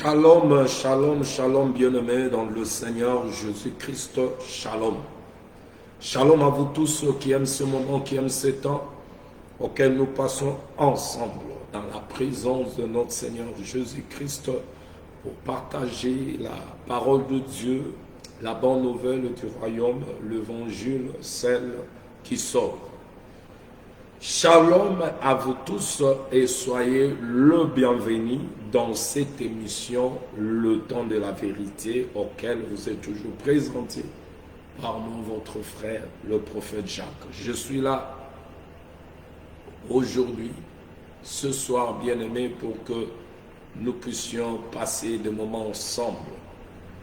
Shalom, shalom, shalom, bien-aimés dans le Seigneur Jésus-Christ, shalom. Shalom à vous tous qui aiment ce moment, qui aiment ce temps auquel nous passons ensemble dans la présence de notre Seigneur Jésus-Christ pour partager la parole de Dieu la bonne nouvelle du royaume, l'évangile, celle qui sauve. Shalom à vous tous et soyez le bienvenu dans cette émission, le temps de la vérité, auquel vous êtes toujours présenté par votre frère, le prophète Jacques. Je suis là aujourd'hui, ce soir bien-aimé, pour que nous puissions passer des moments ensemble.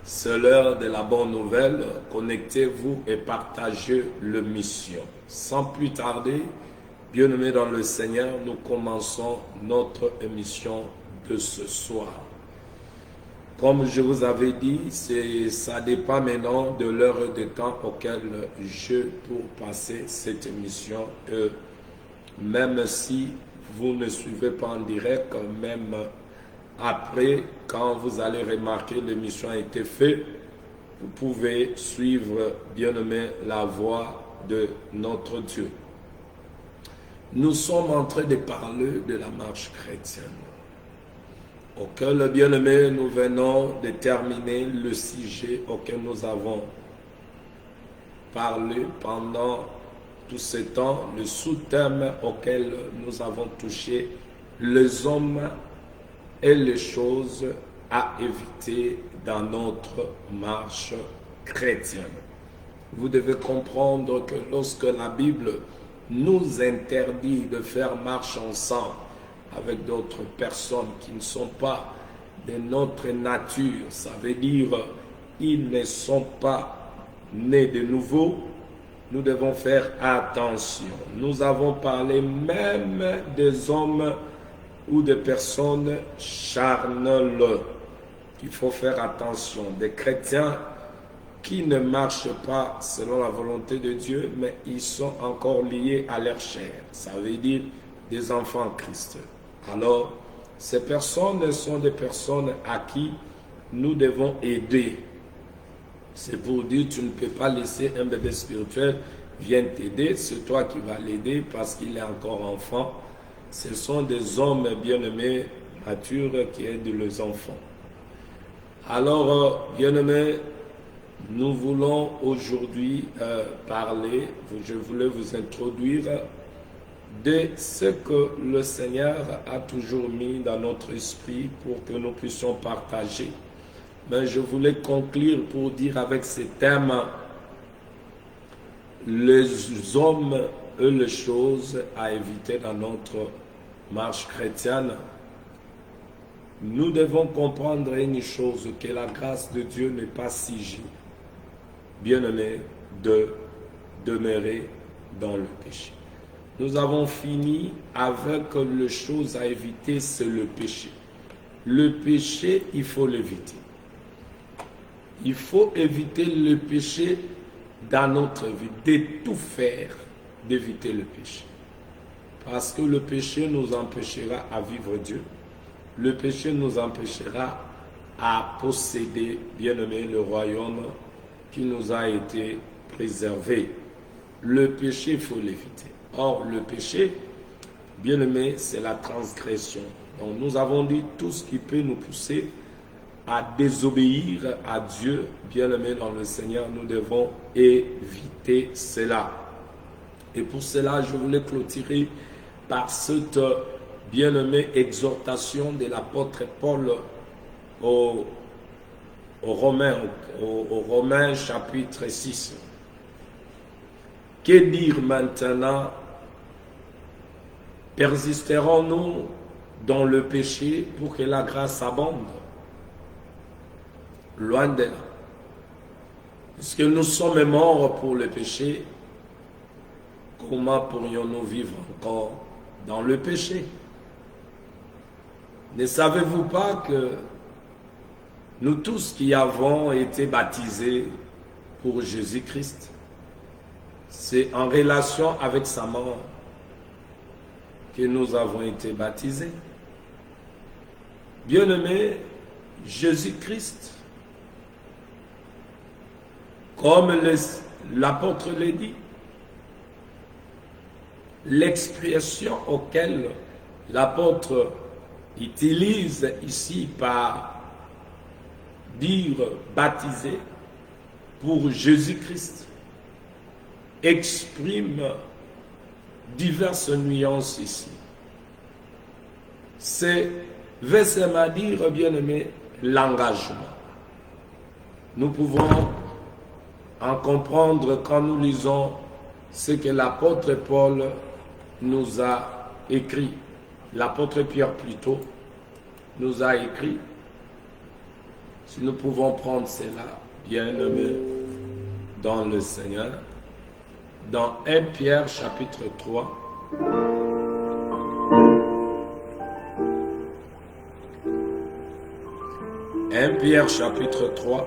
C'est l'heure de la bonne nouvelle. Connectez-vous et partagez le mission. Sans plus tarder, bien-aimés dans le Seigneur, nous commençons notre émission de ce soir. Comme je vous avais dit, ça dépend maintenant de l'heure de temps auquel je pour passer cette émission. Même si vous ne suivez pas en direct, même après, quand vous allez remarquer l'émission a été faite, vous pouvez suivre, bien-aimé, la voix de notre Dieu. Nous sommes en train de parler de la marche chrétienne, auquel, bien-aimé, nous venons de terminer le sujet auquel nous avons parlé pendant tout ce temps, le sous-thème auquel nous avons touché, les hommes et les choses à éviter dans notre marche chrétienne. Vous devez comprendre que lorsque la Bible nous interdit de faire marche ensemble avec d'autres personnes qui ne sont pas de notre nature, ça veut dire ils ne sont pas nés de nouveau, nous devons faire attention. Nous avons parlé même des hommes ou des personnes charnelles. Il faut faire attention. Des chrétiens qui ne marchent pas selon la volonté de Dieu, mais ils sont encore liés à leur chair. Ça veut dire des enfants en Christ. Alors, ces personnes sont des personnes à qui nous devons aider. C'est pour dire, tu ne peux pas laisser un bébé spirituel vienne t'aider, c'est toi qui vas l'aider parce qu'il est encore enfant. Ce sont des hommes bien-aimés, matures, qui aident les enfants. Alors, bien-aimés, nous voulons aujourd'hui parler, je voulais vous introduire de ce que le Seigneur a toujours mis dans notre esprit pour que nous puissions partager. Mais je voulais conclure pour dire avec ce thème, les hommes et les choses à éviter dans notre marche chrétienne. Nous devons comprendre une chose, que la grâce de Dieu n'est pas si bien-aimé de demeurer dans le péché. Nous avons fini avec les choses à éviter, c'est le péché. Le péché, il faut l'éviter. Il faut éviter le péché dans notre vie, de tout faire d'éviter le péché. Parce que le péché nous empêchera à vivre Dieu. Le péché nous empêchera à posséder, bien-aimé, le royaume qui nous a été préservé. Le péché, il faut l'éviter. Or, le péché, bien-aimé, c'est la transgression. Donc, nous avons dit tout ce qui peut nous pousser à désobéir à Dieu, bien-aimé dans le Seigneur, nous devons éviter cela. Et pour cela, je voulais clôturer par cette bien-aimée exhortation de l'apôtre Paul aux Romains chapitre 6. Que dire maintenant? Persisterons-nous dans le péché pour que la grâce abonde? Loin de là. Puisque nous sommes morts pour le péché, comment pourrions-nous vivre encore dans le péché? Ne savez-vous pas que nous tous qui avons été baptisés pour Jésus-Christ, c'est en relation avec sa mort que nous avons été baptisés? Bien-aimés, Jésus-Christ, comme l'apôtre l'a dit, l'expression auquel l'apôtre utilise ici par dire baptisé, pour Jésus-Christ exprime diverses nuances ici. C'est, laissez-moi dire, bien-aimé, l'engagement. Nous pouvons en comprendre quand nous lisons ce que l'apôtre Paul nous a écrit, l'apôtre Pierre plutôt nous a écrit. Si nous pouvons prendre cela, bien-aimé, dans le Seigneur, dans 1 Pierre chapitre 3, Pierre chapitre 3,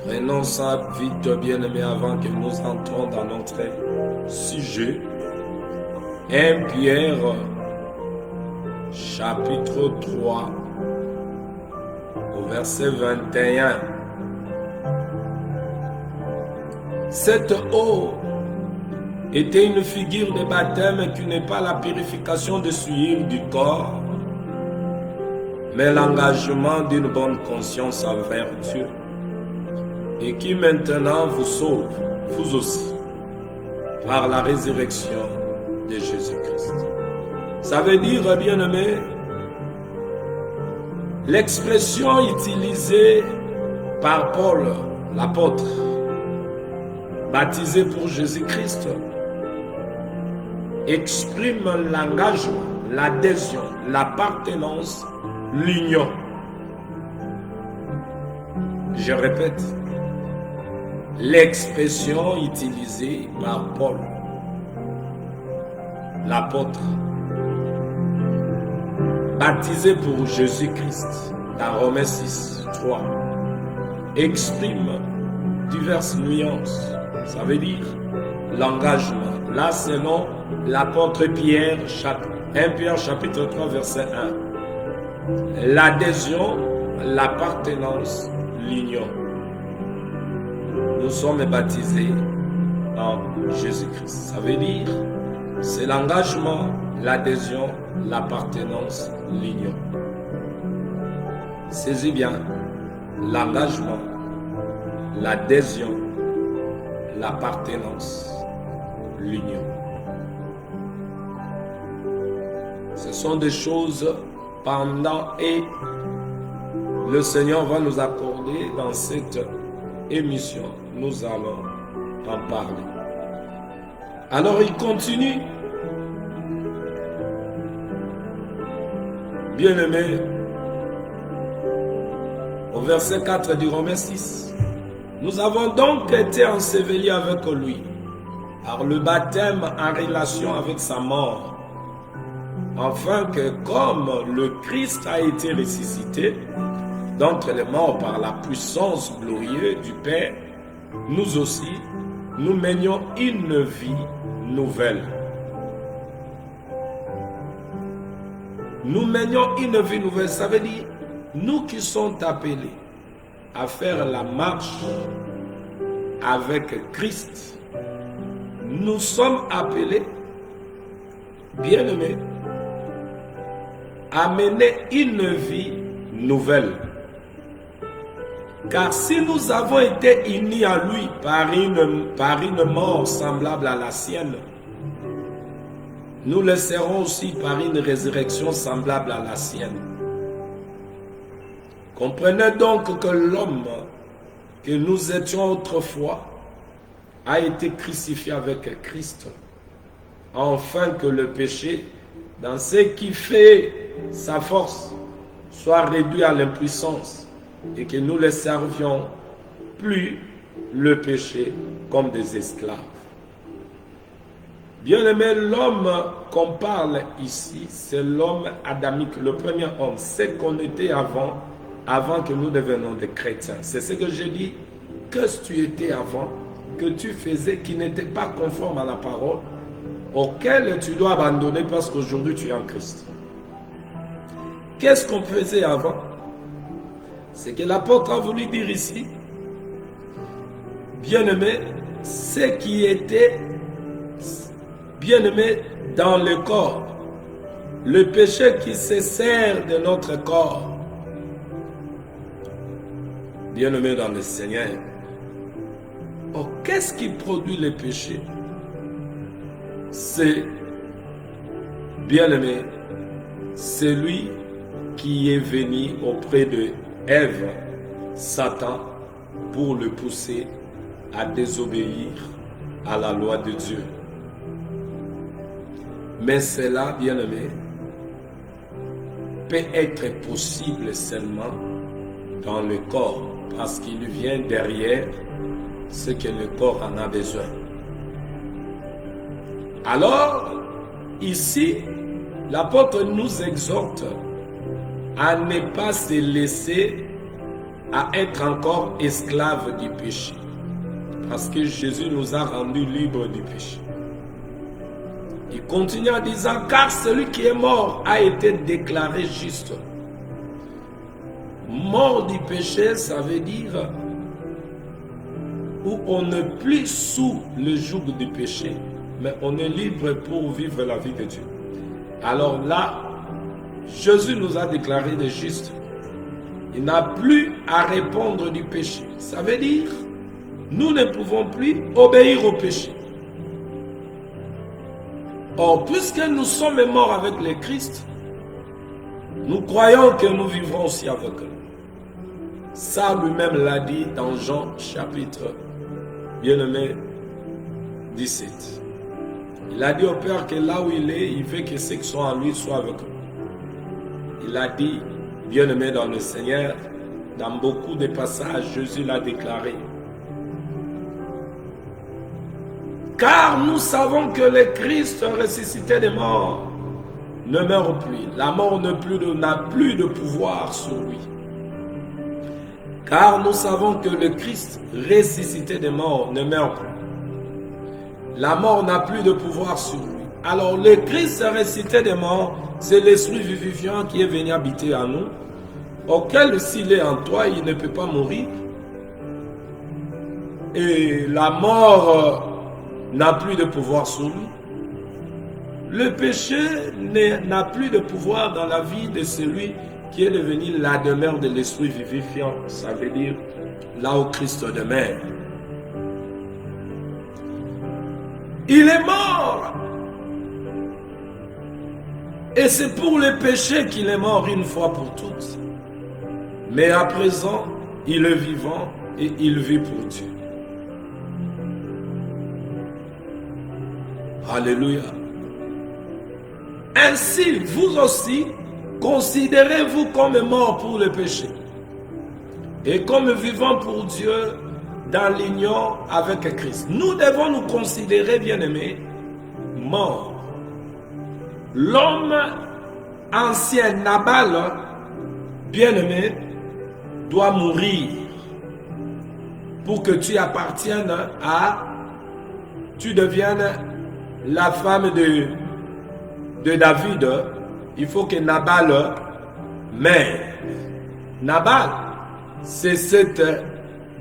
prenons ça vite, bien-aimé, avant que nous entrons dans notre sujet. 1 Pierre chapitre 3 au verset 21. Cette eau était une figure de baptême qui n'est pas la purification de souillure du corps, mais l'engagement d'une bonne conscience envers Dieu, et qui maintenant vous sauve, vous aussi, par la résurrection de Jésus-Christ. Ça veut dire, bien-aimé, l'expression utilisée par Paul, l'apôtre, baptisé pour Jésus-Christ, exprime l'engagement, l'adhésion, l'appartenance, l'union. Je répète, l'expression utilisée par Paul, l'apôtre, baptisé pour Jésus-Christ, dans Romains 6, 3, exprime diverses nuances. Ça veut dire l'engagement. Là, selon l'apôtre Pierre, 1 Pierre chapitre 3, verset 1. L'adhésion, l'appartenance, l'union. Nous sommes baptisés en Jésus-Christ. Ça veut dire, c'est l'engagement, l'adhésion, l'appartenance, l'union. Saisis bien, l'engagement, l'adhésion, l'appartenance, l'union. Ce sont des choses pendant et le Seigneur va nous accorder dans cette émission. Nous allons en parler. Alors il continue. Bien-aimé, au verset 4 du Romains 6. Nous avons donc été ensevelis avec lui par le baptême en relation avec sa mort, afin que comme le Christ a été ressuscité d'entre les morts par la puissance glorieuse du Père, nous aussi, nous menions une vie nouvelle. Nous menions une vie nouvelle, ça veut dire nous qui sommes appelés à faire la marche avec Christ, nous sommes appelés, bien-aimés, à mener une vie nouvelle. Car si nous avons été unis à lui par une mort semblable à la sienne, nous le serons aussi par une résurrection semblable à la sienne. Comprenez donc que l'homme que nous étions autrefois a été crucifié avec Christ, afin que le péché, dans ce qui fait sa force, soit réduit à l'impuissance et que nous ne servions plus le péché comme des esclaves. Bien-aimé, l'homme qu'on parle ici, c'est l'homme adamique, le premier homme, c'est qu'on était avant que nous devenions des chrétiens. C'est ce que je dis, que tu étais avant, que tu faisais qui n'était pas conforme à la parole, auquel tu dois abandonner parce qu'aujourd'hui tu es en Christ. Qu'est-ce qu'on faisait avant? C'est que l'apôtre a voulu dire ici, bien-aimé, ce qui était bien-aimé dans le corps, Le péché qui se sert de notre corps. Bien-aimé dans le Seigneur. Oh, qu'est-ce qui produit le péché? C'est, bien-aimé, celui qui est venu auprès de Ève, Satan, pour le pousser à désobéir à la loi de Dieu. Mais cela, bien-aimé, peut être possible seulement dans le corps, parce qu'il vient derrière ce que le corps en a besoin. Alors, ici, l'apôtre nous exhorte à ne pas se laisser à être encore esclave du péché. Parce que Jésus nous a rendus libres du péché. Il continue en disant, car celui qui est mort a été déclaré juste. Mort du péché, ça veut dire où on n'est plus sous le joug du péché, mais on est libre pour vivre la vie de Dieu. Alors là, Jésus nous a déclaré des justes. Il n'a plus à répondre du péché. Ça veut dire, nous ne pouvons plus obéir au péché. Or, puisque nous sommes morts avec le Christ, nous croyons que nous vivrons aussi avec eux. Ça lui-même l'a dit dans Jean chapitre, bien-aimé, 17. Il a dit au Père que là où il est, il veut que ceux qui sont en lui soient avec eux. Il a dit, bien-aimé dans le Seigneur, dans beaucoup de passages, Jésus l'a déclaré. Car nous savons que le Christ ressuscité des morts ne meurt plus. La mort n'a plus de pouvoir sur lui. Car nous savons que le Christ ressuscité des morts ne meurt plus. La mort n'a plus de pouvoir sur lui. Alors le Christ ressuscité des morts, c'est l'esprit vivifiant qui est venu habiter en nous, auquel s'il est en toi, il ne peut pas mourir. Et la mort n'a plus de pouvoir sur lui. Le péché n'a plus de pouvoir dans la vie de celui qui est devenu la demeure de l'esprit vivifiant. Ça veut dire là où Christ demeure. Il est mort. Et c'est pour le péché qu'il est mort une fois pour toutes. Mais à présent, il est vivant et il vit pour Dieu. Alléluia. Ainsi, vous aussi, considérez-vous comme mort pour le péché et comme vivant pour Dieu dans l'union avec Christ. Nous devons nous considérer, bien-aimés, morts. L'homme ancien, Nabal, bien-aimé, doit mourir pour que tu appartiennes tu deviennes la femme de David. Il faut que Nabal meure. Nabal, c'est cet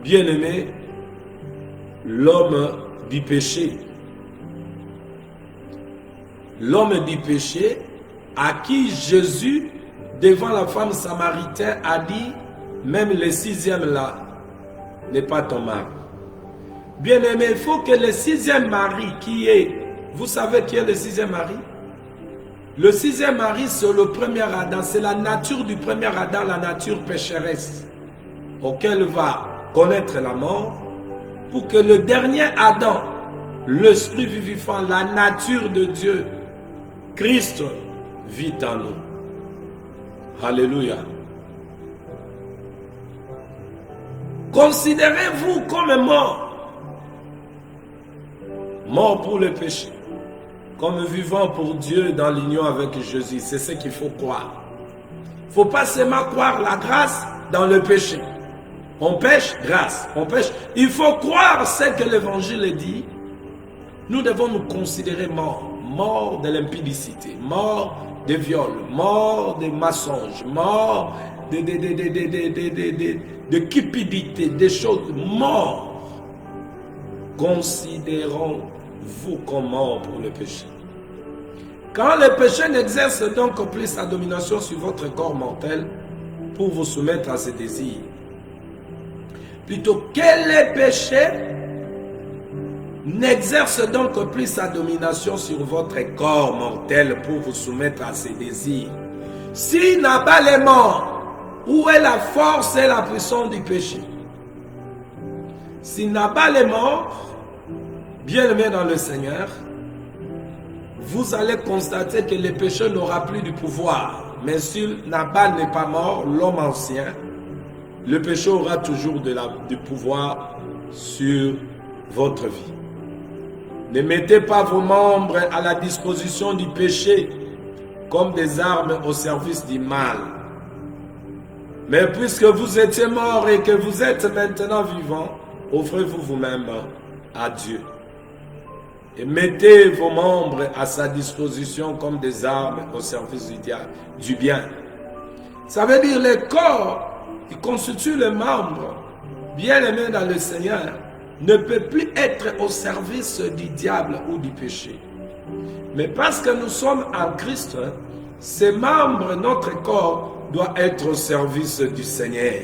bien-aimé, l'homme du péché. L'homme du péché à qui Jésus, devant la femme samaritaine, a dit, même le sixième là, n'est pas ton mari. Bien-aimé, il faut que le sixième mari qui est, vous savez qui est le sixième mari? Le sixième mari, c'est le premier Adam, c'est la nature du premier Adam, la nature pécheresse, auquel va connaître la mort, pour que le dernier Adam, l'esprit vivifiant, la nature de Dieu, Christ, vit en nous. Alléluia. Considérez-vous comme mort. Mort pour le péché. Comme vivant pour Dieu dans l'union avec Jésus. C'est ce qu'il faut croire. Il ne faut pas seulement croire la grâce dans le péché. On pêche, grâce. On pêche. Il faut croire ce que l'évangile dit. Nous devons nous considérer morts. Morts de l'impudicité. Morts de viol. Morts de mensonges. Morts de cupidité. Des choses morts. Considérons-vous comme morts pour le péché. Quand le péché n'exerce donc plus sa domination sur votre corps mortel pour vous soumettre à ses désirs. Plutôt, quel est péché n'exerce donc plus sa domination sur votre corps mortel pour vous soumettre à ses désirs. Si Nabal est mort, où est la force et la puissance du péché? Si Nabal est mort, bien-aimé dans le Seigneur, vous allez constater que le péché n'aura plus du pouvoir. Mais si Nabal n'est pas mort, l'homme ancien, le péché aura toujours du pouvoir sur votre vie. Ne mettez pas vos membres à la disposition du péché comme des armes au service du mal. Mais puisque vous étiez mort et que vous êtes maintenant vivant, offrez-vous vous-même à Dieu. Et mettez vos membres à sa disposition comme des armes au service du bien. Ça veut dire le corps qui constitue le membre bien-aimé dans le Seigneur ne peut plus être au service du diable ou du péché. Mais parce que nous sommes en Christ, ces membres, notre corps, doit être au service du Seigneur.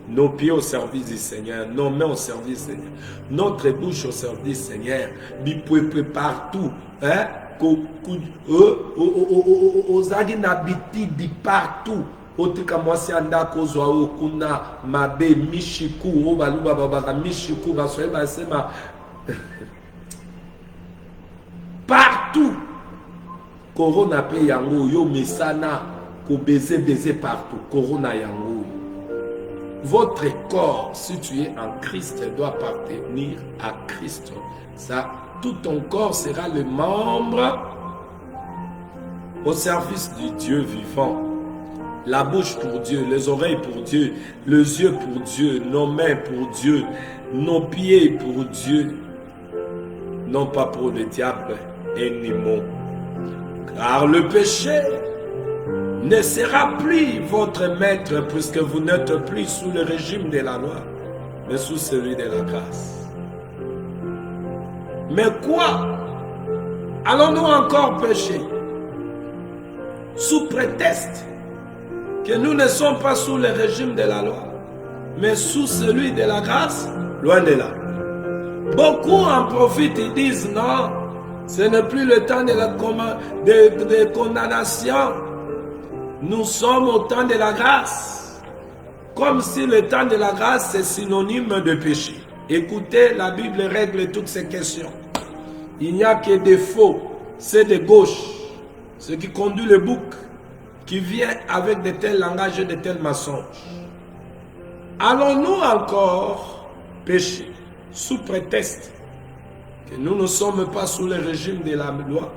Nos pieds au service du Seigneur, nos mains au service du Seigneur, notre bouche au service du Seigneur, partout, hein, aux habitudes partout. Otika mwasi andako zwa okuna mabe mishiku obaluba babaka mishiku basoeba sema partout. Corona pe yango yo mesana ko baiser partout. Corona yango. Votre corps, si tu es en Christ, doit appartenir à Christ. Ça, tout ton corps sera le membre au service du Dieu vivant. La bouche pour Dieu, les oreilles pour Dieu, les yeux pour Dieu, nos mains pour Dieu, nos pieds pour Dieu, non pas pour le diable ennemi. Car le péché ne sera plus votre maître puisque vous n'êtes plus sous le régime de la loi, mais sous celui de la grâce. Mais quoi? Allons-nous encore pécher sous prétexte que nous ne sommes pas sous le régime de la loi, mais sous celui de la grâce? Loin de là. Beaucoup en profitent et disent non, ce n'est plus le temps de condamnation. Nous sommes au temps de la grâce. Comme si le temps de la grâce est synonyme de péché. Écoutez, la Bible règle toutes ces questions. Il n'y a que des faux, c'est de gauche. Ce qui conduit le bouc, qui vient avec de tels langages et de tels mensonges. Allons-nous encore pécher sous prétexte que nous ne sommes pas sous le régime de la loi,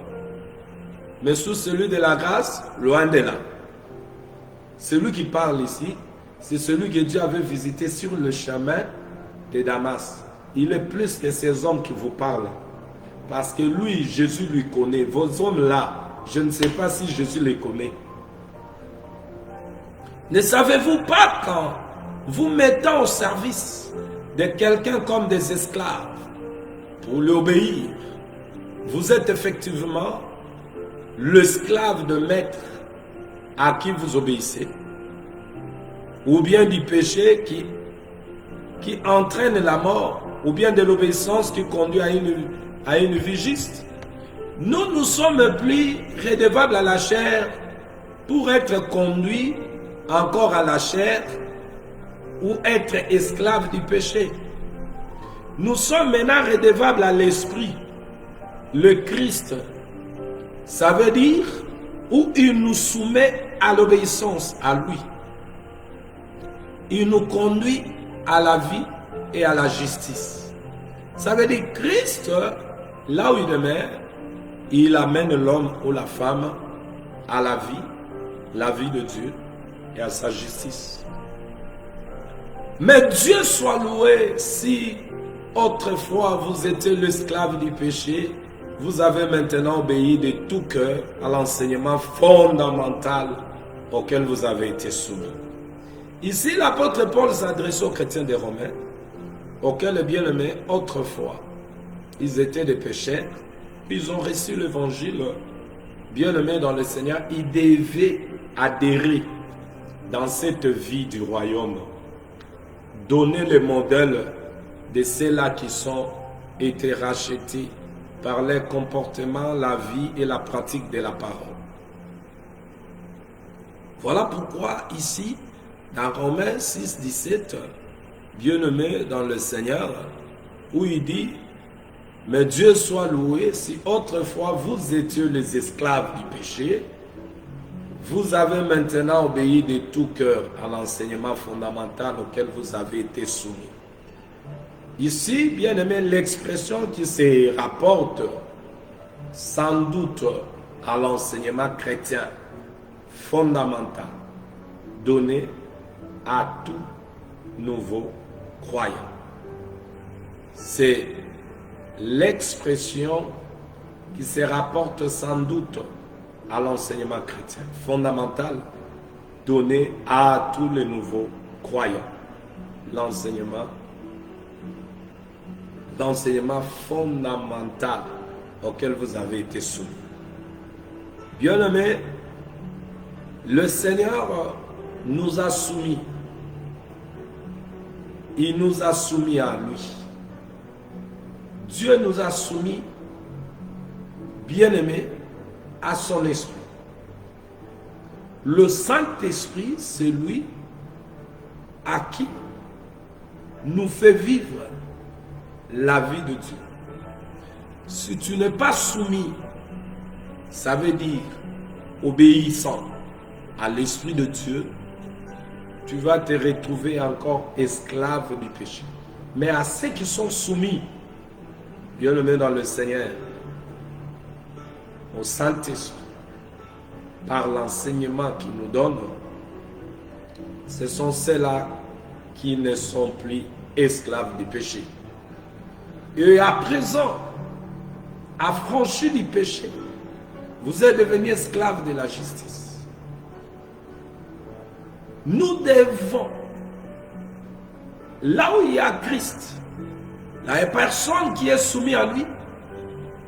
mais sous celui de la grâce? Loin de là. Celui qui parle ici, c'est celui que Dieu avait visité sur le chemin de Damas. Il est plus que ces hommes qui vous parlent. Parce que lui, Jésus lui connaît. Vos hommes là, je ne sais pas si Jésus les connaît. Ne savez-vous pas quand vous mettez au service de quelqu'un comme des esclaves pour l'obéir, vous êtes effectivement l'esclave de maître à qui vous obéissez, ou bien du péché qui entraîne la mort, ou bien de l'obéissance qui conduit à une vie juste. Nous ne sommes plus redevables à la chair pour être conduits encore à la chair ou être esclaves du péché. Nous sommes maintenant redevables à l'esprit, le Christ. Ça veut dire où il nous soumet à l'obéissance à lui. Il nous conduit à la vie et à la justice. Ça veut dire Christ, là où il demeure, il amène l'homme ou la femme à la vie de Dieu et à sa justice. Mais Dieu soit loué si autrefois vous étiez l'esclave du péché, vous avez maintenant obéi de tout cœur à l'enseignement fondamental auquel vous avez été soumis. Ici, l'apôtre Paul s'adresse aux chrétiens des Romains, auxquels, bien aimés, autrefois, ils étaient des pécheurs, puis ils ont reçu l'évangile bien-aimés dans le Seigneur, ils devaient adhérer dans cette vie du royaume, donner le modèle de ceux-là qui sont été rachetés par leur comportement, la vie et la pratique de la parole. Voilà pourquoi ici, dans Romains 6, 17, bien-aimés dans le Seigneur, où il dit, mais Dieu soit loué, si autrefois vous étiez les esclaves du péché, vous avez maintenant obéi de tout cœur à l'enseignement fondamental auquel vous avez été soumis. Ici, bien aimé, l'expression qui se rapporte sans doute à l'enseignement chrétien fondamental donné à tout nouveau croyant. C'est l'expression qui se rapporte sans doute à l'enseignement chrétien fondamental donné à tous les nouveaux croyants. L'enseignement fondamental auquel vous avez été soumis. Bien-aimés, le Seigneur nous a soumis. Il nous a soumis à lui. Dieu nous a soumis, bien-aimés, à son esprit. Le Saint-Esprit, c'est lui à qui nous fait vivre la vie de Dieu. Si tu n'es pas soumis, ça veut dire obéissant à l'Esprit de Dieu, tu vas te retrouver encore esclave du péché. Mais à ceux qui sont soumis, bien-aimés dans le Seigneur, au Saint-Esprit, par l'enseignement qu'il nous donne, ce sont ceux-là qui ne sont plus esclaves du péché. Et à présent, affranchis du péché, vous êtes devenus esclaves de la justice. Nous devons, là où il y a Christ, la personne qui est soumise à lui,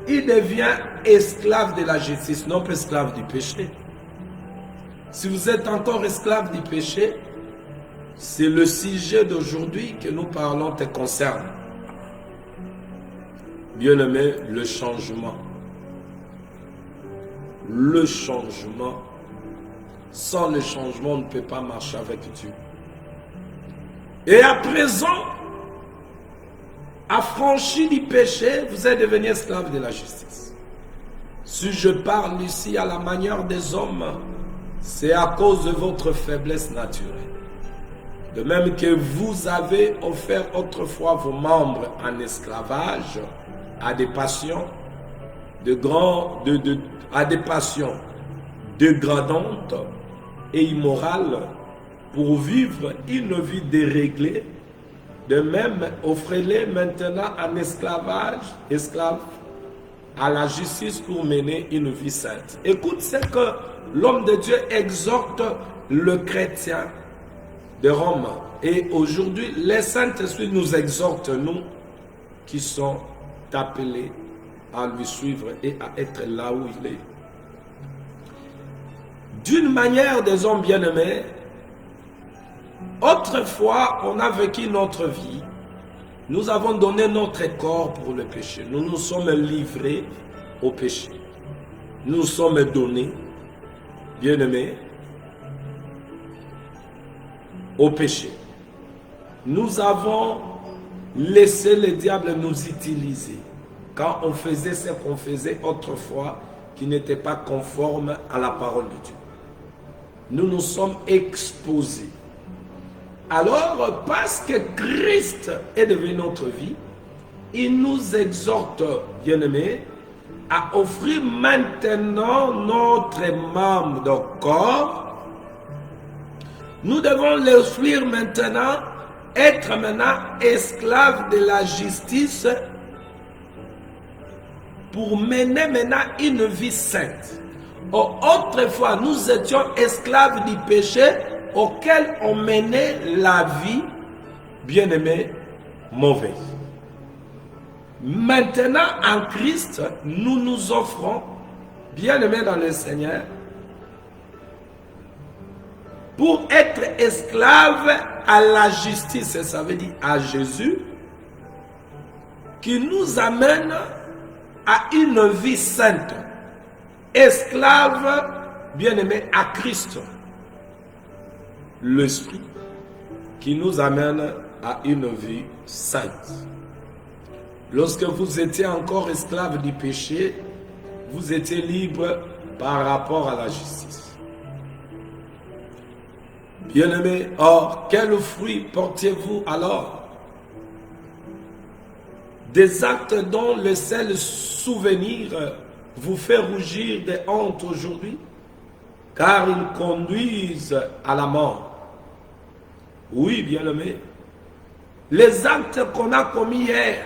il devient esclave de la justice, non pas esclave du péché. Si vous êtes encore esclave du péché, c'est le sujet d'aujourd'hui que nous parlons te concerne. Bien-aimé, le changement. Le changement. Sans le changement, on ne peut pas marcher avec Dieu. Et à présent, affranchi du péché, vous êtes devenus esclaves de la justice. Si je parle ici à la manière des hommes, c'est à cause de votre faiblesse naturelle. De même que vous avez offert autrefois vos membres en esclavage à des passions à des passions dégradantes et immorales pour vivre une vie déréglée. De même, offrez-les maintenant en esclavage, esclaves, à la justice pour mener une vie sainte. Écoute ce que l'homme de Dieu exhorte le chrétien de Rome. Et aujourd'hui, les Saint-Esprit nous exhortent, nous, qui sont appelés à lui suivre et à être là où il est. D'une manière, des hommes bien-aimés, autrefois, on a vécu notre vie. Nous avons donné notre corps pour le péché. Nous nous sommes livrés au péché. Nous nous sommes donnés, bien-aimés, au péché. Nous avons laissé le diable nous utiliser quand on faisait ce qu'on faisait autrefois qui n'était pas conforme à la parole de Dieu. Nous nous sommes exposés. Alors, parce que Christ est devenu notre vie, il nous exhorte, bien-aimés, à offrir maintenant notre membre de corps. Nous devons l'offrir maintenant, être maintenant esclaves de la justice pour mener maintenant une vie sainte. Autrefois, nous étions esclaves du péché auquel on menait la vie, bien-aimée, mauvaise. Maintenant, en Christ, nous nous offrons bien-aimés dans le Seigneur, pour être esclave à la justice, ça veut dire à Jésus, qui nous amène à une vie sainte, esclave, bien-aimé, à Christ, l'Esprit, qui nous amène à une vie sainte. Lorsque vous étiez encore esclave du péché, vous étiez libre par rapport à la justice. Bien-aimés, or, quel fruit portiez-vous alors? Des actes dont le seul souvenir vous fait rougir de honte aujourd'hui, car ils conduisent à la mort. Oui, bien-aimés, les actes qu'on a commis hier,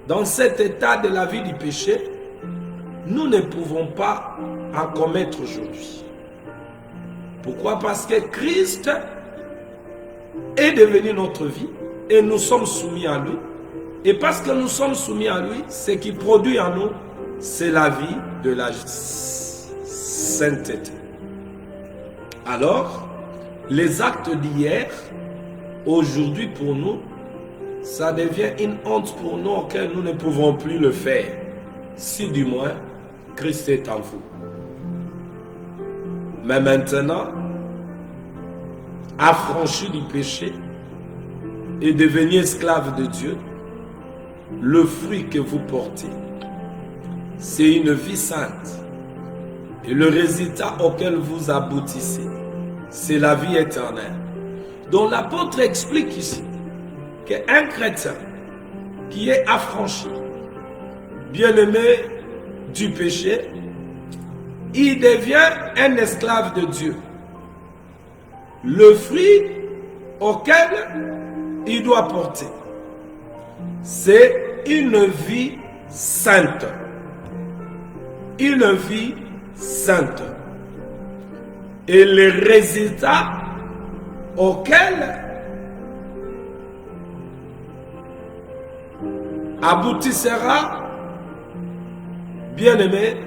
dans cet état de la vie du péché, nous ne pouvons pas en commettre aujourd'hui. Pourquoi? Parce que Christ est devenu notre vie et nous sommes soumis à lui. Et parce que nous sommes soumis à lui, ce qui produit en nous, c'est la vie de la sainteté. Alors, les actes d'hier, aujourd'hui pour nous, ça devient une honte pour nous auquel nous ne pouvons plus le faire. Si du moins, Christ est en vous. Mais maintenant, affranchi du péché et devenu esclave de Dieu, le fruit que vous portez, c'est une vie sainte. Et le résultat auquel vous aboutissez, c'est la vie éternelle. Donc l'apôtre explique ici qu'un chrétien qui est affranchi, bien-aimé du péché, il devient un esclave de Dieu. Le fruit auquel il doit porter, c'est une vie sainte. Une vie sainte. Et le résultat auquel aboutissera, bien-aimé,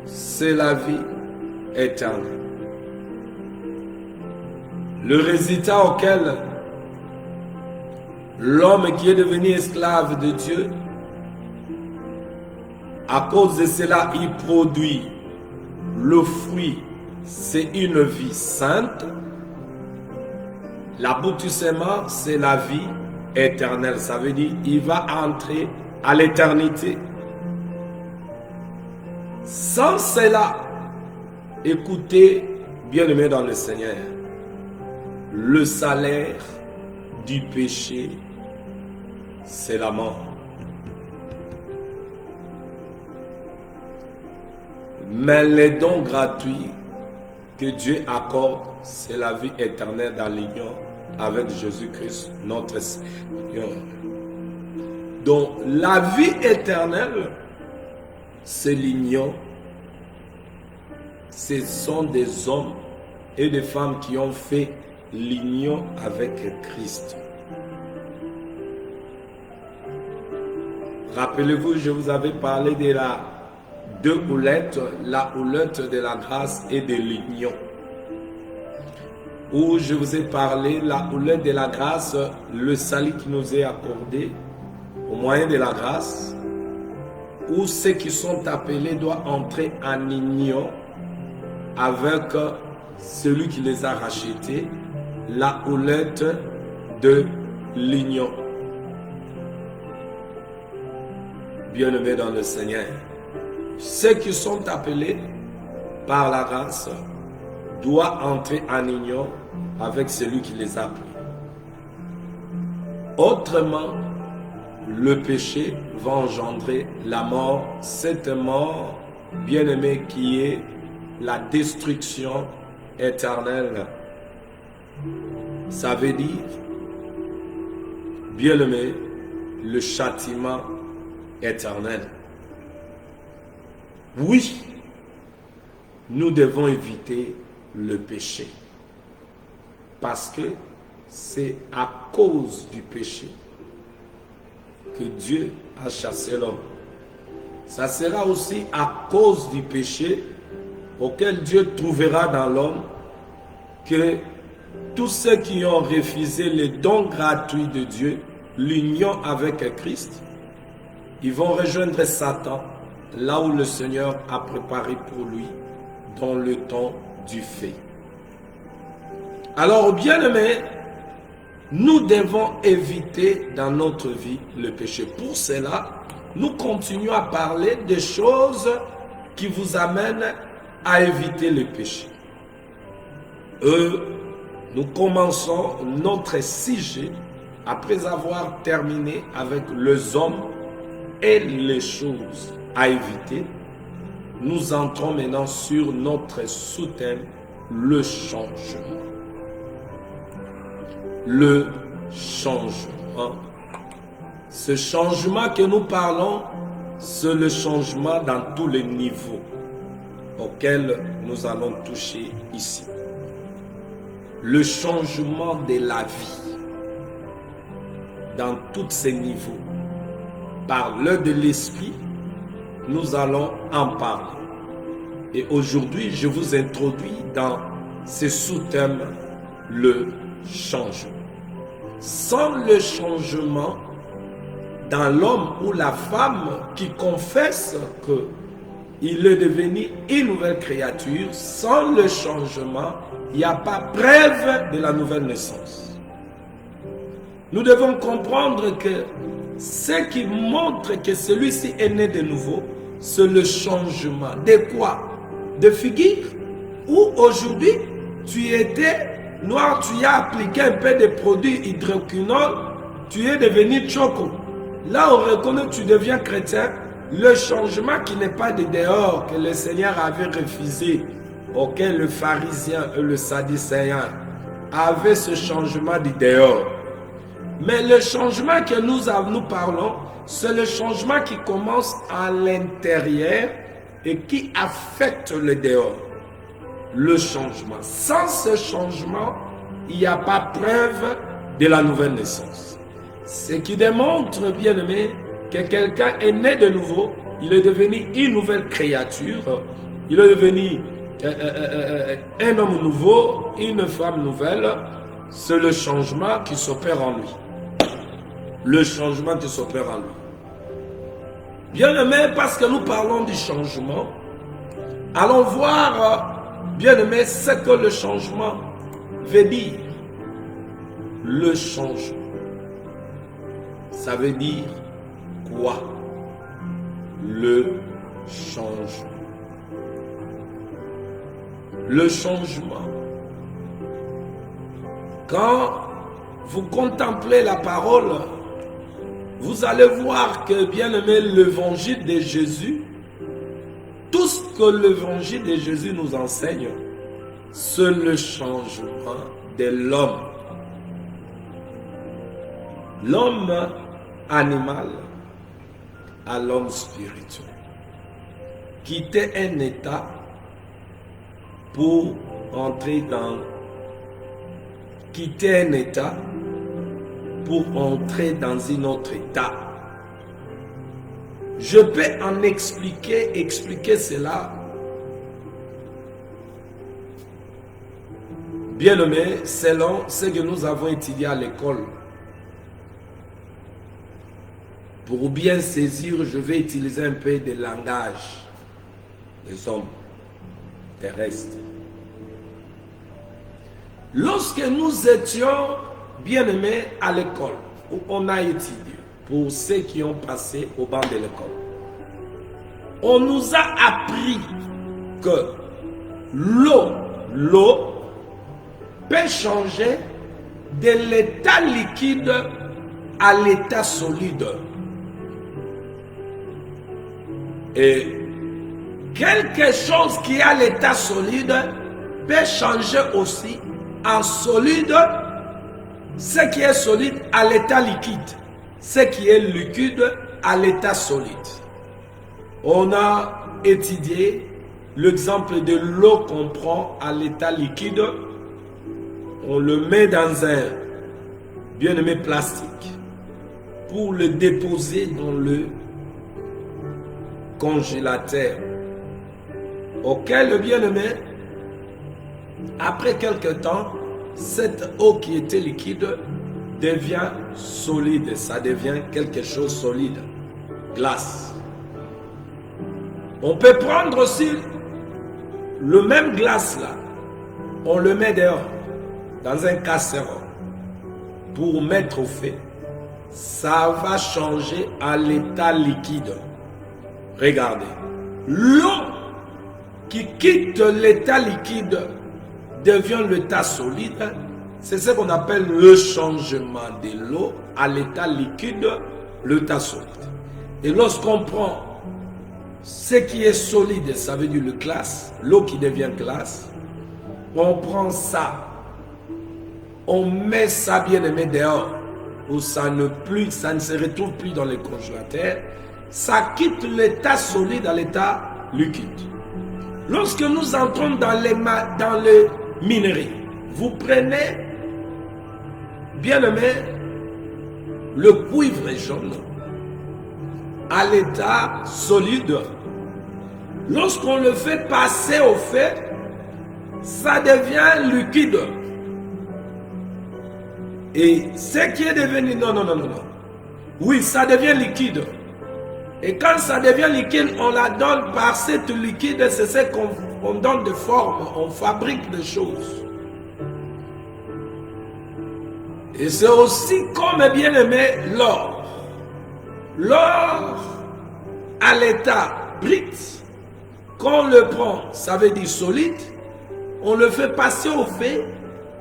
c'est la vie éternelle. Le résultat auquel l'homme qui est devenu esclave de Dieu, à cause de cela, il produit le fruit, c'est une vie sainte. L'aboutissement, c'est la vie éternelle. Ça veut dire il va entrer à l'éternité. Sans cela, écoutez, bien-aimés dans le Seigneur, le salaire du péché, c'est la mort. Mais les dons gratuits que Dieu accorde, c'est la vie éternelle dans l'union avec Jésus-Christ, notre Seigneur. Donc, la vie éternelle, c'est l'union. Ce sont des hommes et des femmes qui ont fait l'union avec Christ. Rappelez-vous, je vous avais parlé de deux houlettes, la houlette de la grâce et de l'union. Où je vous ai parlé, la houlette de la grâce, le salut qui nous est accordé au moyen de la grâce, où ceux qui sont appelés doivent entrer en union avec celui qui les a rachetés, la houlette de l'union. Bien-aimés dans le Seigneur, ceux qui sont appelés par la grâce doivent entrer en union avec celui qui les a appelés. Autrement, le péché va engendrer la mort, cette mort, bien-aimé, qui est la destruction éternelle. Ça veut dire, bien-aimé, le châtiment éternel. Oui, nous devons éviter le péché. Parce que c'est à cause du péché que Dieu a chassé l'homme. ça sera aussi à cause du péché auquel Dieu trouvera dans l'homme que tous ceux qui ont refusé le don gratuit de Dieu, l'union avec Christ, ils vont rejoindre Satan là où le Seigneur a préparé pour lui dans le temps du fait. Alors, bien-aimés, nous devons éviter dans notre vie le péché. Pour cela, nous continuons à parler des choses qui vous amènent à éviter le péché. Nous commençons notre sujet après avoir terminé avec les hommes et les choses à éviter. Nous entrons maintenant sur notre sous-thème, le changement. Le changement. Ce changement que nous parlons, c'est le changement dans tous les niveaux auxquels nous allons toucher ici. Le changement de la vie dans tous ces niveaux. Par l'œil de l'esprit, nous allons en parler. Et aujourd'hui, je vous introduis dans ce sous-thème, le changement. Sans le changement dans l'homme ou la femme qui confesse qu'il est devenu une nouvelle créature, sans le changement, il n'y a pas preuve de la nouvelle naissance. Nous devons comprendre que ce qui montre que celui-ci est né de nouveau, c'est le changement. De quoi? De figure? Ou aujourd'hui, tu étais noir, tu as appliqué un peu de produits hydroquinone, tu es devenu choco. Là, on reconnaît que tu deviens chrétien. Le changement qui n'est pas de dehors, que le Seigneur avait refusé, auquel le pharisien et le sadducéen avaient ce changement de dehors. Mais le changement que nous parlons, c'est le changement qui commence à l'intérieur et qui affecte le dehors. Le changement. Sans ce changement, il n'y a pas preuve de la nouvelle naissance. Ce qui démontre, bien aimé, que quelqu'un est né de nouveau, il est devenu une nouvelle créature, il est devenu un homme nouveau, une femme nouvelle. C'est le changement qui s'opère en lui. Le changement qui s'opère en lui. Bien aimé, parce que nous parlons du changement, allons voir, bien aimé, ce que le changement veut dire. Le changement. Ça veut dire quoi? Le changement. Le changement. Quand vous contemplez la parole, vous allez voir que, bien aimé, l'évangile de Jésus, tout ce que l'évangile de Jésus nous enseigne, c'est le changement de l'homme. L'homme animal à l'homme spirituel. Quitter un état pour entrer dans... Quitter un état pour entrer dans un autre état. Je peux en expliquer cela. Bien aimé, selon ce que nous avons étudié à l'école. Pour bien saisir, je vais utiliser un peu de langage des hommes terrestres. Lorsque nous étions bien-aimés à l'école, où on a étudié, pour ceux qui ont passé au banc de l'école, on nous a appris que l'eau peut changer de l'état liquide à l'état solide. Et quelque chose qui est à l'état solide peut changer aussi en solide, ce qui est solide à l'état liquide, ce qui est liquide à l'état solide. On a étudié l'exemple de l'eau qu'on prend à l'état liquide, on le met dans un bien-aimé plastique pour le déposer dans congélateur, auquel le bien-aimé, après quelque temps, cette eau qui était liquide devient solide, ça devient quelque chose de solide, glace. On peut prendre aussi le même glace là, on le met dehors, dans un casserole, pour mettre au feu. Ça va changer à l'état liquide. Regardez, l'eau qui quitte l'état liquide devient l'état solide. C'est ce qu'on appelle le changement de l'eau à l'état liquide, l'état solide. Et lorsqu'on prend ce qui est solide, ça veut dire le glace, l'eau qui devient glace, on prend ça, on met ça bien aimé dehors, où ça ne se retrouve plus dans les congélateurs, ça quitte l'état solide à l'état liquide. Lorsque nous entrons dans les minerais, vous prenez, bien aimé, le cuivre jaune à l'état solide. Lorsqu'on le fait passer au feu, ça devient liquide. Et ce qui est devenu, non. Oui, ça devient liquide. Et quand ça devient liquide, on la donne par cette liquide, c'est ce qu'on donne de forme, on fabrique des choses. Et c'est aussi comme bien aimé l'or. L'or à l'état brut, quand on le prend, ça veut dire solide, on le fait passer au feu.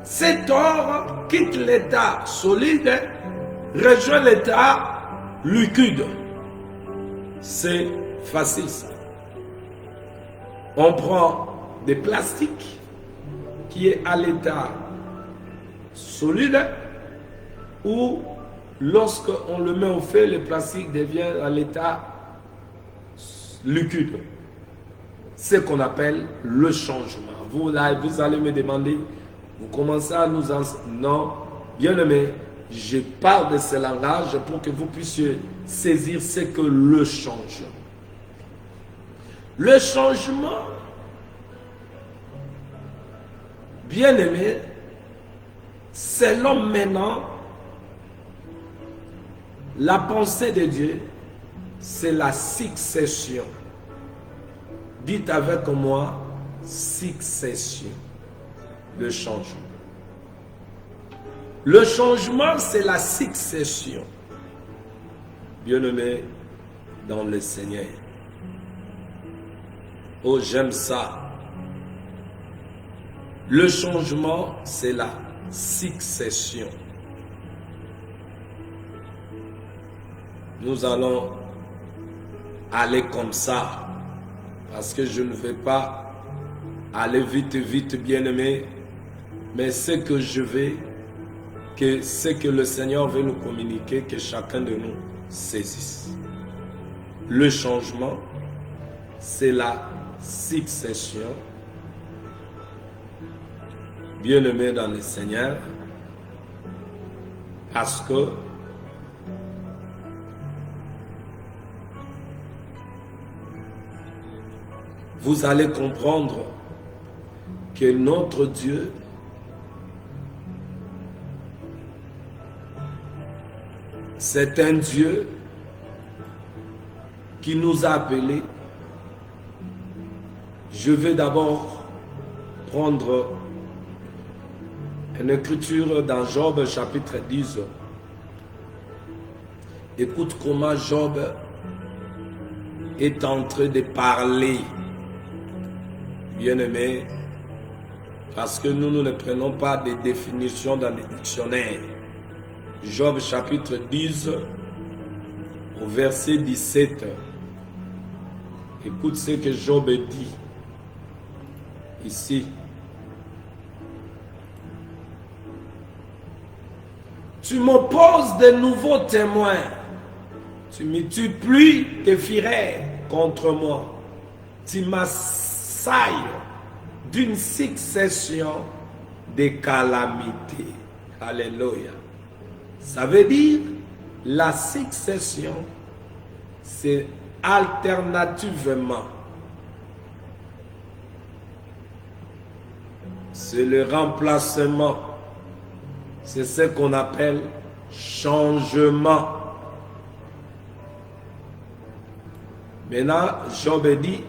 Cet or quitte l'état solide, rejoint l'état liquide. C'est facile ça. On prend des plastiques qui est à l'état solide ou lorsqu'on le met au feu, le plastique devient à l'état liquide. C'est ce qu'on appelle le changement. Vous allez me demander, vous commencez à nous enseigner. Non, bien aimé, je parle de ce langage pour que vous puissiez saisir ce que le changement. Le changement, bien aimé, selon maintenant la pensée de Dieu, c'est la succession. Dites avec moi, succession. Le changement. Le changement, c'est la succession. Bien-aimé dans le Seigneur. Oh, j'aime ça. Le changement, c'est la succession. Nous allons aller comme ça, parce que je ne vais pas aller vite, bien-aimé, mais ce que je veux, ce que le Seigneur veut nous communiquer, que chacun de nous saisisse. Le changement, c'est la succession. Bien-aimé dans le Seigneur, parce que vous allez comprendre que notre Dieu c'est un Dieu qui nous a appelés. Je vais d'abord prendre une écriture dans Job chapitre 10. Écoute comment Job est en train de parler. Bien-aimé, parce que nous ne prenons pas des définitions dans les dictionnaires. Job chapitre 10, au verset 17. Écoute ce que Job dit ici. Tu m'opposes de nouveaux témoins. Tu multiplies tes firets contre moi. Tu m'assailles d'une succession de calamités. Alléluia. Ça veut dire, la succession, c'est alternativement. C'est le remplacement. C'est ce qu'on appelle changement. Maintenant, Job dit,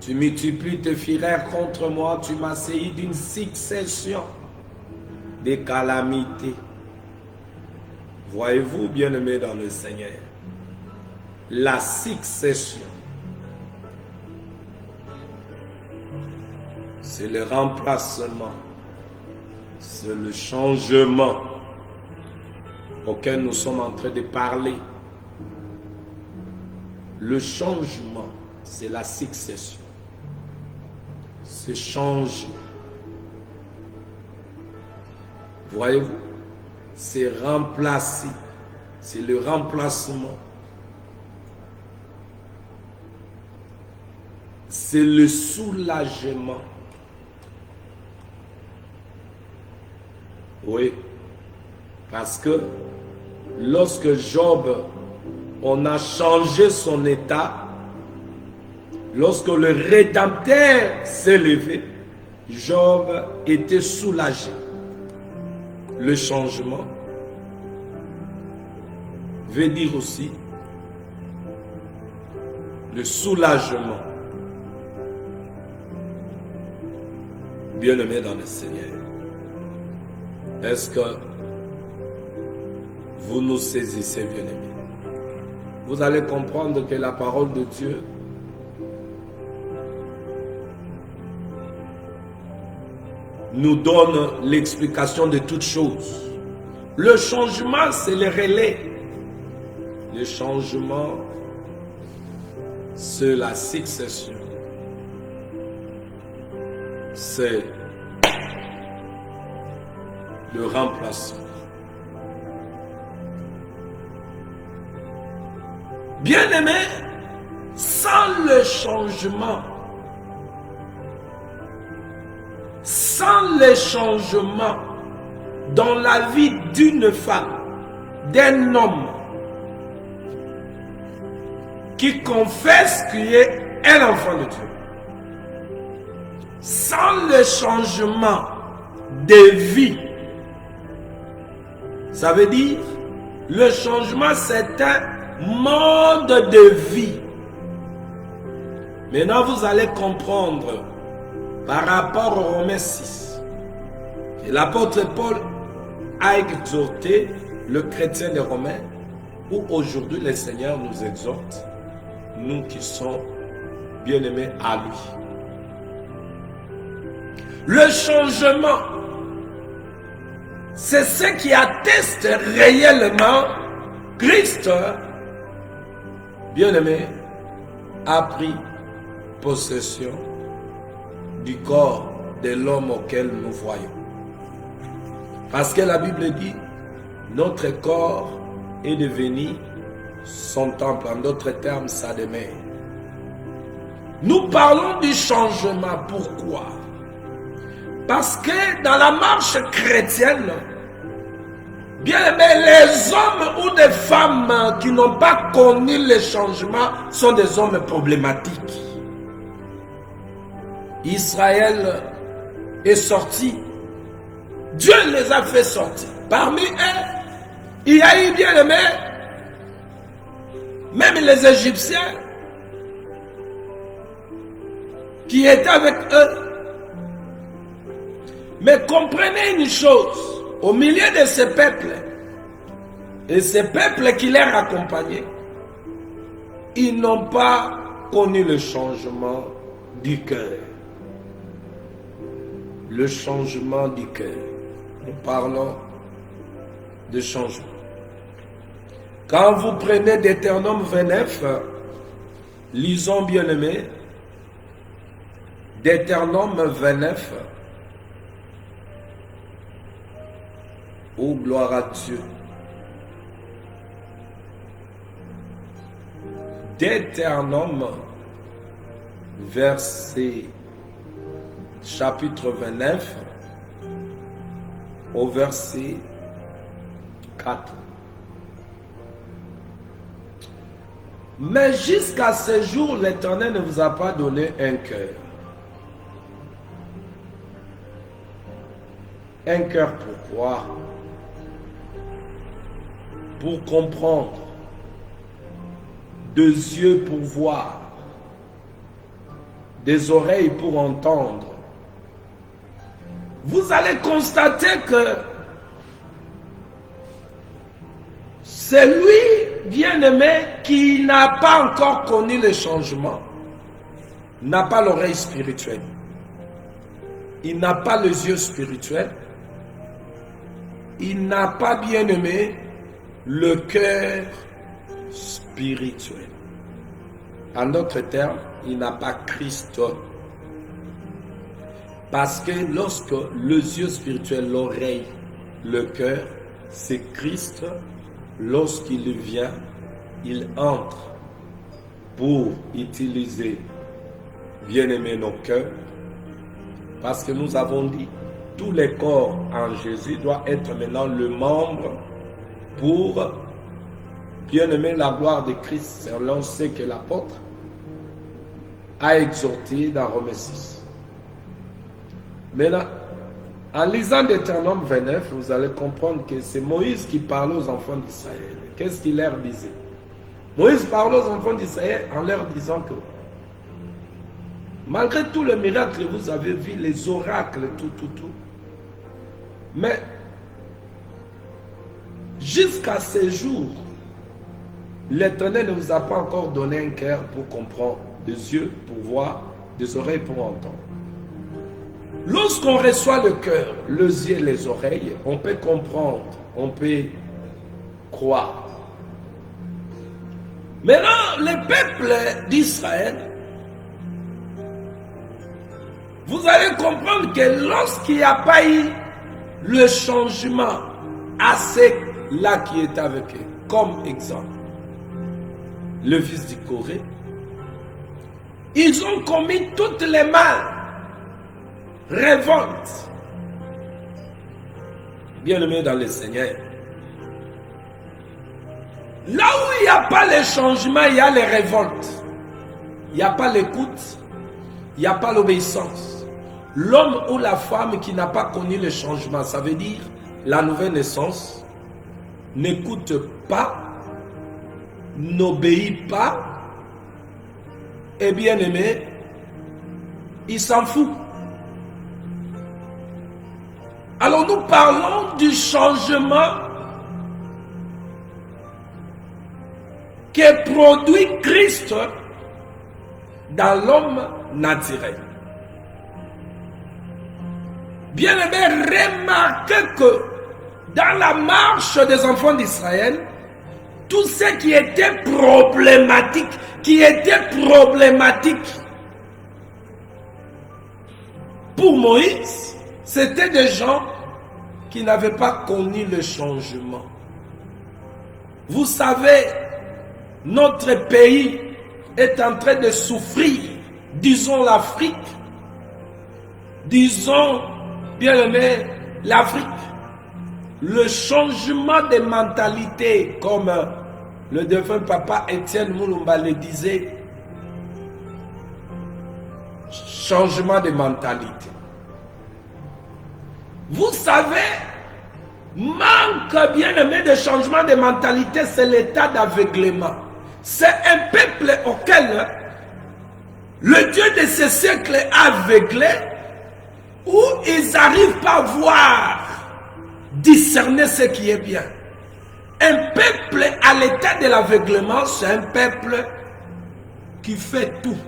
tu multiplies tes frères contre moi, tu m'as saisi d'une succession de calamités. Voyez-vous, bien-aimés dans le Seigneur, la succession, c'est le remplacement, c'est le changement auquel nous sommes en train de parler. Le changement, c'est la succession. C'est changer. Voyez-vous, c'est remplacer. C'est le remplacement. C'est le soulagement. Oui. Parce que lorsque Job, on a changé son état, lorsque le Rédempteur s'est levé, Job était soulagé. Le changement veut dire aussi le soulagement. Bien-aimé dans le Seigneur, est-ce que vous nous saisissez, bien-aimés? Vous allez comprendre que la parole de Dieu nous donne l'explication de toutes choses. Le changement, c'est le relais. Le changement, c'est la succession. C'est le remplacement. Bien-aimé, sans le changement, dans la vie d'une femme, d'un homme qui confesse qu'il est un enfant de Dieu, sans le changement de vie, ça veut dire le changement, c'est un mode de vie. Maintenant, vous allez comprendre par rapport au Romains 6. Et l'apôtre Paul a exhorté le chrétien des Romains, où aujourd'hui le Seigneur nous exhorte, nous qui sommes bien-aimés à lui. Le changement, c'est ce qui atteste réellement Christ, bien-aimé, a pris possession du corps de l'homme auquel nous voyons. Parce que la Bible dit, notre corps est devenu son temple, en d'autres termes, sa demeure. Nous parlons du changement. Pourquoi? Parce que dans la marche chrétienne, bien aimé, les hommes ou des femmes qui n'ont pas connu le changement sont des hommes problématiques. Israël est sorti. Dieu les a fait sortir. Parmi eux, il y a eu, bien aimé, même les Égyptiens qui étaient avec eux. Mais comprenez une chose, au milieu de ces peuples, et ces peuples qui les accompagnaient, ils n'ont pas connu le changement du cœur. Le changement du cœur. Nous parlons de changement. Quand vous prenez Deutéronome 29, lisons bien aimé, Deutéronome 29, oh gloire à Dieu. Deutéronome, verset chapitre 29, au verset 4. Mais jusqu'à ce jour, l'Éternel ne vous a pas donné un cœur. Un cœur pourquoi? Pour comprendre, deux yeux pour voir, des oreilles pour entendre. Vous allez constater que celui bien-aimé qui n'a pas encore connu le changement n'a pas l'oreille spirituelle. Il n'a pas les yeux spirituels. Il n'a pas bien-aimé le cœur spirituel. En d'autres termes, il n'a pas Christ. Parce que lorsque les yeux spirituels, l'oreille, le cœur, c'est Christ, lorsqu'il vient, il entre pour utiliser, bien-aimé, nos cœurs. Parce que nous avons dit, tous les corps en Jésus doivent être maintenant le membre pour bien aimer la gloire de Christ, selon ce que l'apôtre a exhorté dans Romains 6. Maintenant, en lisant Deutéronome 29, vous allez comprendre que c'est Moïse qui parlait aux enfants d'Israël. Qu'est-ce qu'il leur disait? Moïse parlait aux enfants d'Israël en leur disant que malgré tous les miracles que vous avez vus, les oracles, tout, mais jusqu'à ce jour, l'Éternel ne vous a pas encore donné un cœur pour comprendre, des yeux pour voir, des oreilles pour entendre. Lorsqu'on reçoit le cœur, les yeux, les oreilles, on peut comprendre, on peut croire. Maintenant, le peuple d'Israël, vous allez comprendre que lorsqu'il n'y a pas eu le changement à ceux-là qui étaient avec eux, comme exemple, le fils du Corée, ils ont commis toutes les mal, révoltes. Bien-aimés dans le Seigneur, là où il n'y a pas le changement, il y a les révoltes. Il n'y a pas l'écoute, il n'y a pas l'obéissance. L'homme ou la femme qui n'a pas connu le changement, ça veut dire la nouvelle naissance, n'écoute pas, n'obéit pas, et bien aimé, il s'en fout. Alors nous parlons du changement que produit Christ dans l'homme naturel. Bien aimé, remarquez que dans la marche des enfants d'Israël, tout ce qui était problématique, pour Moïse, c'était des gens qui n'avaient pas connu le changement. Vous savez, notre pays est en train de souffrir, disons l'Afrique, disons, bien aimé, l'Afrique. Le changement de mentalité, comme le défunt papa Étienne Moulumba le disait, changement de mentalité. Vous savez, manque bien aimé de changement de mentalité, c'est l'état d'aveuglement. C'est un peuple auquel le Dieu de ce siècle a aveuglé, où ils n'arrivent pas à voir, discerner ce qui est bien. Un peuple à l'état de l'aveuglement, c'est un peuple qui fait tout.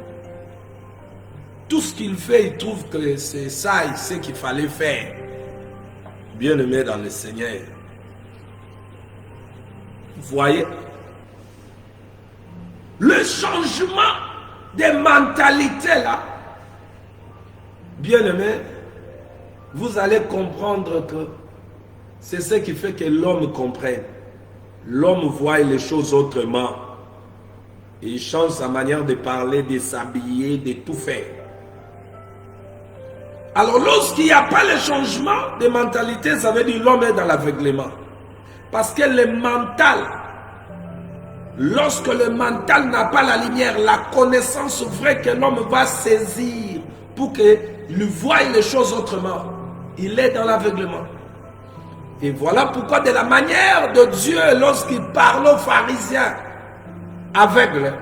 Tout ce qu'il fait, il trouve que c'est ça et ce qu'il fallait faire. Bien-aimé dans le Seigneur. Vous voyez? Le changement des mentalités là, bien-aimé, vous allez comprendre que c'est ce qui fait que l'homme comprenne. L'homme voit les choses autrement. Il change sa manière de parler, de s'habiller, de tout faire. Alors lorsqu'il n'y a pas le changement de mentalité, ça veut dire l'homme est dans l'aveuglement. Parce que le mental, Lorsque le mental n'a pas la lumière, la connaissance vraie que l'homme va saisir pour qu'il voie les choses autrement, il est dans l'aveuglement. Et voilà pourquoi de la manière de Dieu, lorsqu'il parle aux pharisiens aveugles,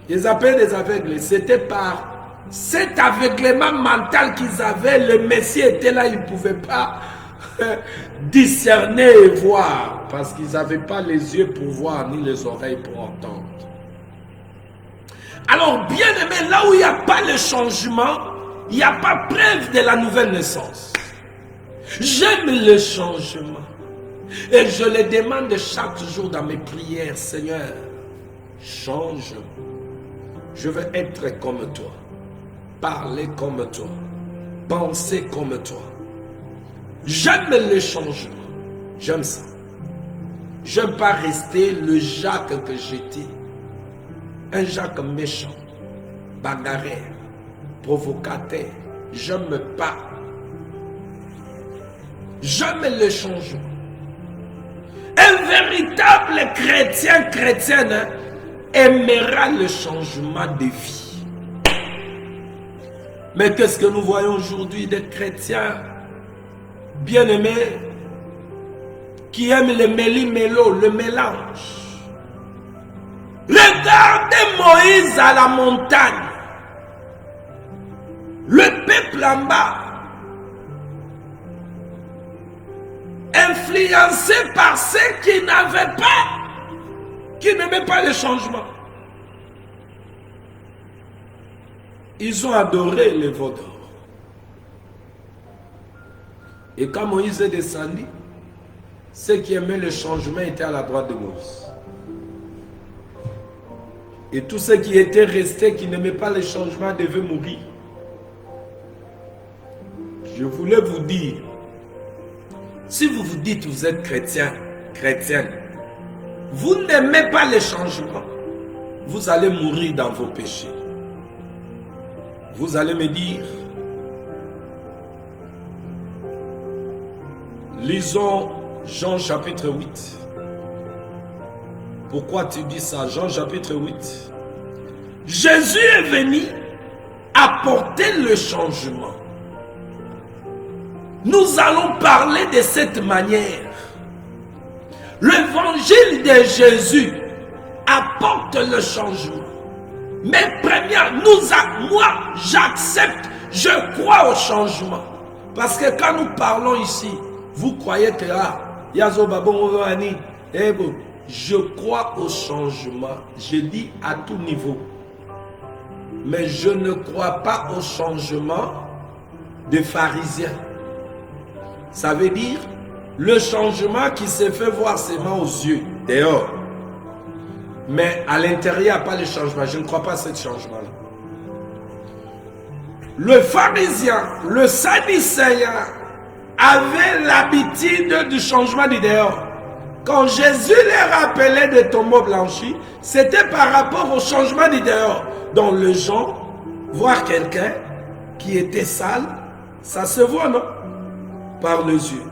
ils appellent des aveugles, c'était par cet aveuglement mental qu'ils avaient. Le Messie était là, ils ne pouvaient pas discerner et voir, parce qu'ils n'avaient pas les yeux pour voir, ni les oreilles pour entendre. Alors, bien aimé, là où il n'y a pas le changement, il n'y a pas preuve de la nouvelle naissance. J'aime le changement. Et je le demande chaque jour dans mes prières. Seigneur, change-moi. Je veux être comme toi. Parler comme toi. Penser comme toi. J'aime le changement. J'aime ça. J'aime pas rester le Jacques que j'étais. Un Jacques méchant, bagarreur, provocateur. J'aime pas. J'aime le changement. Un véritable chrétienne aimera le changement de vie. Mais qu'est-ce que nous voyons aujourd'hui des chrétiens bien-aimés qui aiment le méli-mélo, le mélange. Regardez Moïse à la montagne. Le peuple en bas, influencé par ceux qui n'avaient pas, qui n'aimaient pas le changement. Ils ont adoré les veaux d'or. Et quand Moïse est descendu, ceux qui aimaient le changement étaient à la droite de Moïse. Et tous ceux qui étaient restés, qui n'aimaient pas le changement, devaient mourir. Je voulais vous dire, si vous vous dites que vous êtes chrétien, chrétienne, vous n'aimez pas le changement, vous allez mourir dans vos péchés. Vous allez me dire, lisons Jean chapitre 8. Pourquoi tu dis ça? Jean chapitre 8. Jésus est venu apporter le changement. Nous allons parler de cette manière. L'évangile de Jésus apporte le changement. Mais premièrement, moi j'accepte, je crois au changement. Parce que quand nous parlons ici, vous croyez que je crois au changement. Je dis à tout niveau. Mais je ne crois pas au changement des pharisiens. Ça veut dire le changement qui se fait voir seulement aux yeux, dehors. Mais à l'intérieur, pas le changement. Je ne crois pas à ce changement-là. Le pharisien, le sadducéen avait l'habitude du changement du dehors. Quand Jésus les rappelait des tombeaux blanchis, c'était par rapport au changement du dehors. Donc les gens, voir quelqu'un qui était sale, ça se voit, non? Par les yeux.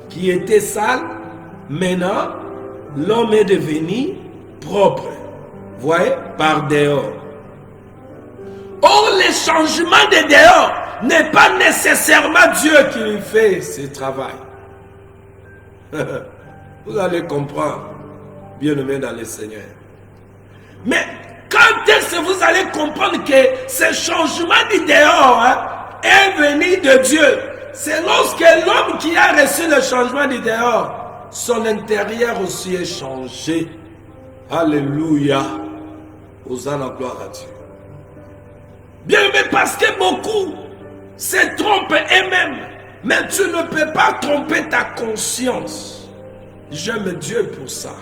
Qui était sale, maintenant, l'homme est devenu propre. Vous voyez? Par dehors. Or, le changement de dehors n'est pas nécessairement Dieu qui fait ce travail. Vous allez comprendre, bien-aimés dans le Seigneur. Mais quand est-ce que vous allez comprendre que ce changement du dehors est venu de Dieu? C'est lorsque l'homme qui a reçu le changement du dehors, son intérieur aussi est changé. Alléluia. Hosanna, gloire à Dieu. Bien, mais parce que beaucoup se trompent eux-mêmes. Mais tu ne peux pas tromper ta conscience. J'aime Dieu pour ça.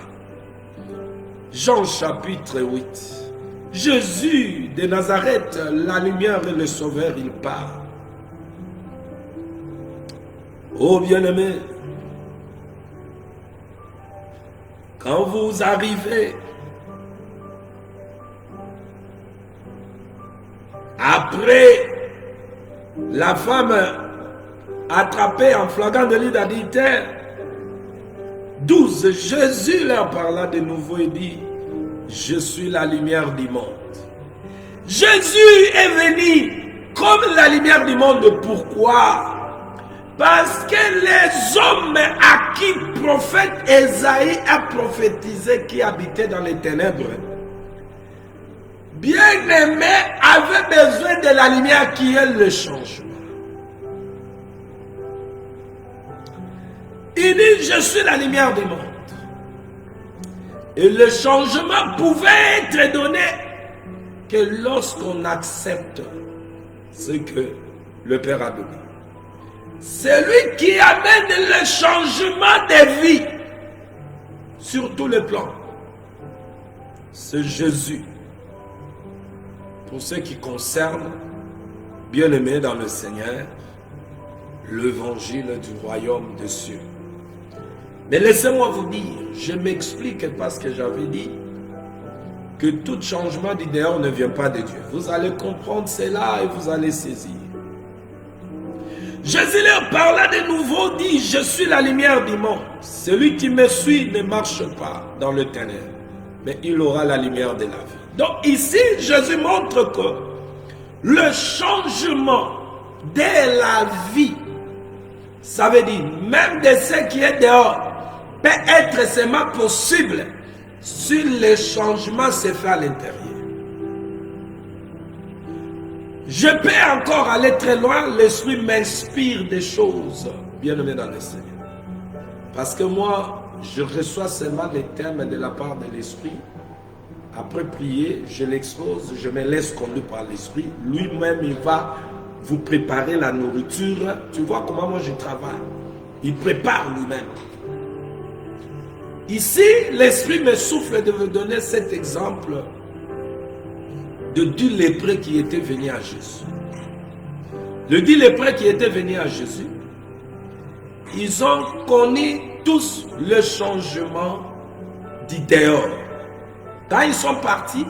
Jean chapitre 8. Jésus de Nazareth, la lumière et le sauveur, il part. Oh bien-aimé, quand vous arrivez après la femme attrapée en flagrant délit d'adultère, 12, Jésus leur parla de nouveau et dit, je suis la lumière du monde. Jésus est venu comme la lumière du monde. Pourquoi? Parce que les hommes à qui le prophète Ésaïe a prophétisé, qui habitaient dans les ténèbres, bien-aimés, avaient besoin de la lumière qui est le changement. Il dit, je suis la lumière du monde. Et le changement pouvait être donné que lorsqu'on accepte ce que le Père a donné. C'est lui qui amène le changement de vie sur tous les plans. C'est Jésus. Pour ce qui concerne, bien-aimés dans le Seigneur, l'évangile du royaume des cieux. Mais laissez-moi vous dire, je m'explique parce que j'avais dit que tout changement d'idéal ne vient pas de Dieu. Vous allez comprendre cela et vous allez saisir. Jésus leur parla de nouveau, dit, je suis la lumière du monde. Celui qui me suit ne marche pas dans le ténèbre, mais il aura la lumière de la vie. Donc ici, Jésus montre que le changement de la vie, ça veut dire même de ce qui est dehors, peut être seulement possible si le changement se fait à l'intérieur. Je peux encore aller très loin, l'Esprit m'inspire des choses, bien aimé dans le Seigneur. Parce que moi, je reçois seulement les termes de la part de l'Esprit. Après prier, je l'expose, je me laisse conduire par l'Esprit. Lui-même, il va vous préparer la nourriture. Tu vois comment moi je travaille. Il prépare lui-même. Ici, l'Esprit me souffle de vous donner cet exemple de 10 lépreux qui étaient venus à Jésus. Les 10 lépreux qui étaient venus à Jésus, ils ont connu tous le changement du dehors. Quand ils sont partis,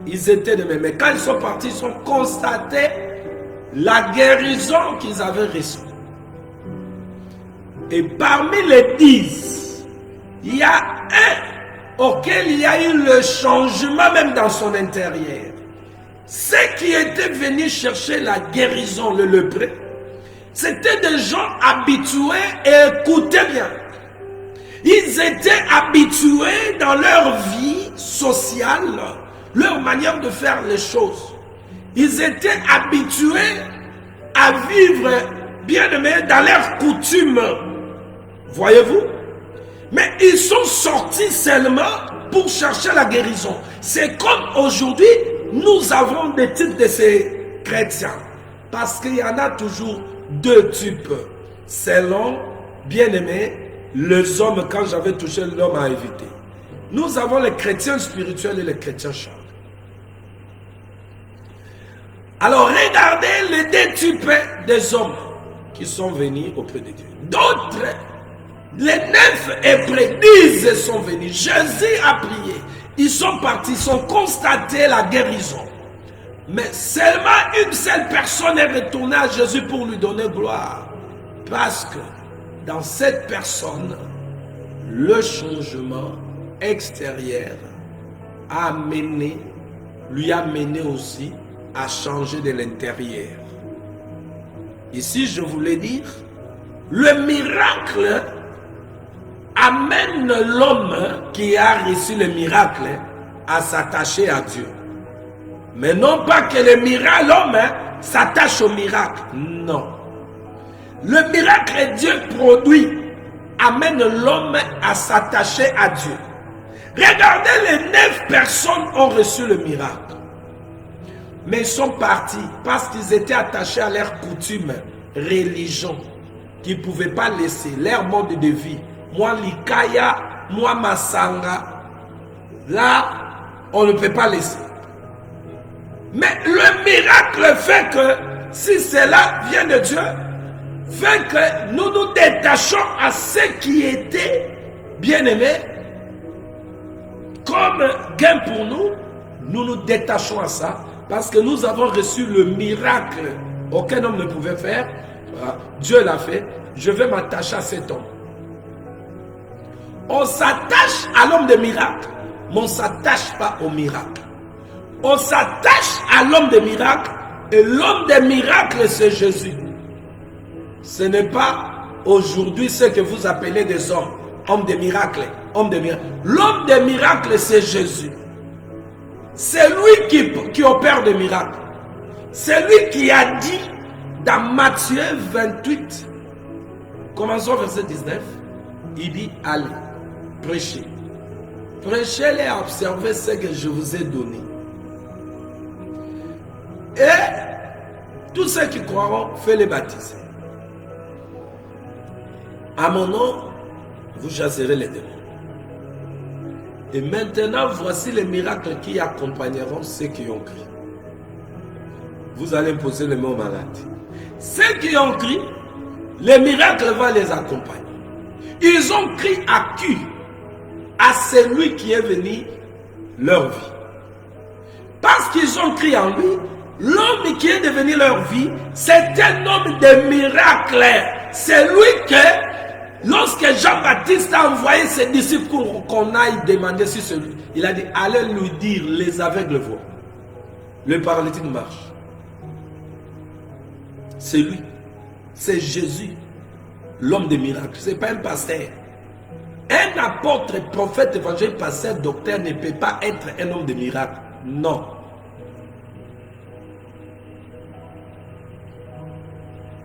ils étaient de même. Mais quand ils sont partis, ils ont constaté la guérison qu'ils avaient reçue. Et parmi les 10, il y a un auquel il y a eu le changement même dans son intérieur. Ceux qui étaient venus chercher la guérison, le lépreux, c'était des gens habitués et écoutez bien. Ils étaient habitués dans leur vie sociale, leur manière de faire les choses. Ils étaient habitués à vivre, bien aimés, dans leurs coutumes. Voyez-vous? Mais ils sont sortis seulement pour chercher la guérison. C'est comme aujourd'hui, nous avons des types de ces chrétiens. Parce qu'il y en a toujours deux types. Selon, bien aimé, les hommes, quand j'avais touché l'homme à éviter. Nous avons les chrétiens spirituels et les chrétiens charnels. Alors regardez les deux types des hommes qui sont venus auprès de Dieu. D'autres, les 9 hébreux, 10 sont venus. Jésus a prié. Ils sont partis, ils ont constaté la guérison. Mais seulement une seule personne est retournée à Jésus pour lui donner gloire. Parce que dans cette personne, le changement extérieur lui a mené aussi à changer de l'intérieur. Ici, je voulais dire, le miracle amène l'homme qui a reçu le miracle à s'attacher à Dieu. Mais non pas que le miracle, l'homme s'attache au miracle. Non. Le miracle que Dieu produit amène l'homme à s'attacher à Dieu. Regardez, les 9 personnes ont reçu le miracle. Mais ils sont partis parce qu'ils étaient attachés à leur coutume, religion, qu'ils ne pouvaient pas laisser, leur mode de vie. Moi, l'Ikaya, moi, Masanga, là, on ne peut pas laisser. Mais le miracle fait que, si cela vient de Dieu, fait que nous nous détachons à ceux qui étaient bien-aimés, comme gain pour nous, nous nous détachons à ça, parce que nous avons reçu le miracle aucun homme ne pouvait faire. Dieu l'a fait. Je vais m'attacher à cet homme. On s'attache à l'homme des miracles, mais on ne s'attache pas au miracle. On s'attache à l'homme des miracles, et l'homme des miracles, c'est Jésus. Ce n'est pas aujourd'hui ce que vous appelez des hommes des miracles, hommes des miracles. L'homme des miracles, c'est Jésus. C'est lui qui opère des miracles. C'est lui qui a dit dans Matthieu 28, commençons verset 19, il dit, allez, prêchez. Prêchez et observez ce que je vous ai donné. Et tous ceux qui croiront, faites-les baptiser. À mon nom, vous chasserez les démons. Et maintenant, voici les miracles qui accompagneront ceux qui ont crié. Vous allez poser les mains aux malades. Ceux qui ont crié, les miracles vont les accompagner. Ils ont crié à qui? À celui qui est venu leur vie. Parce qu'ils ont crié en lui, l'homme qui est devenu leur vie, c'est un homme de miracles. C'est lui que, lorsque Jean-Baptiste a envoyé ses disciples qu'on aille demander sur celui, il a dit, allez lui dire, les aveugles voient. Le paralytique marche. C'est lui. C'est Jésus. L'homme des miracles. Ce n'est pas un pasteur. Un apôtre, prophète, évangile, pasteur, docteur ne peut pas être un homme de miracles. Non.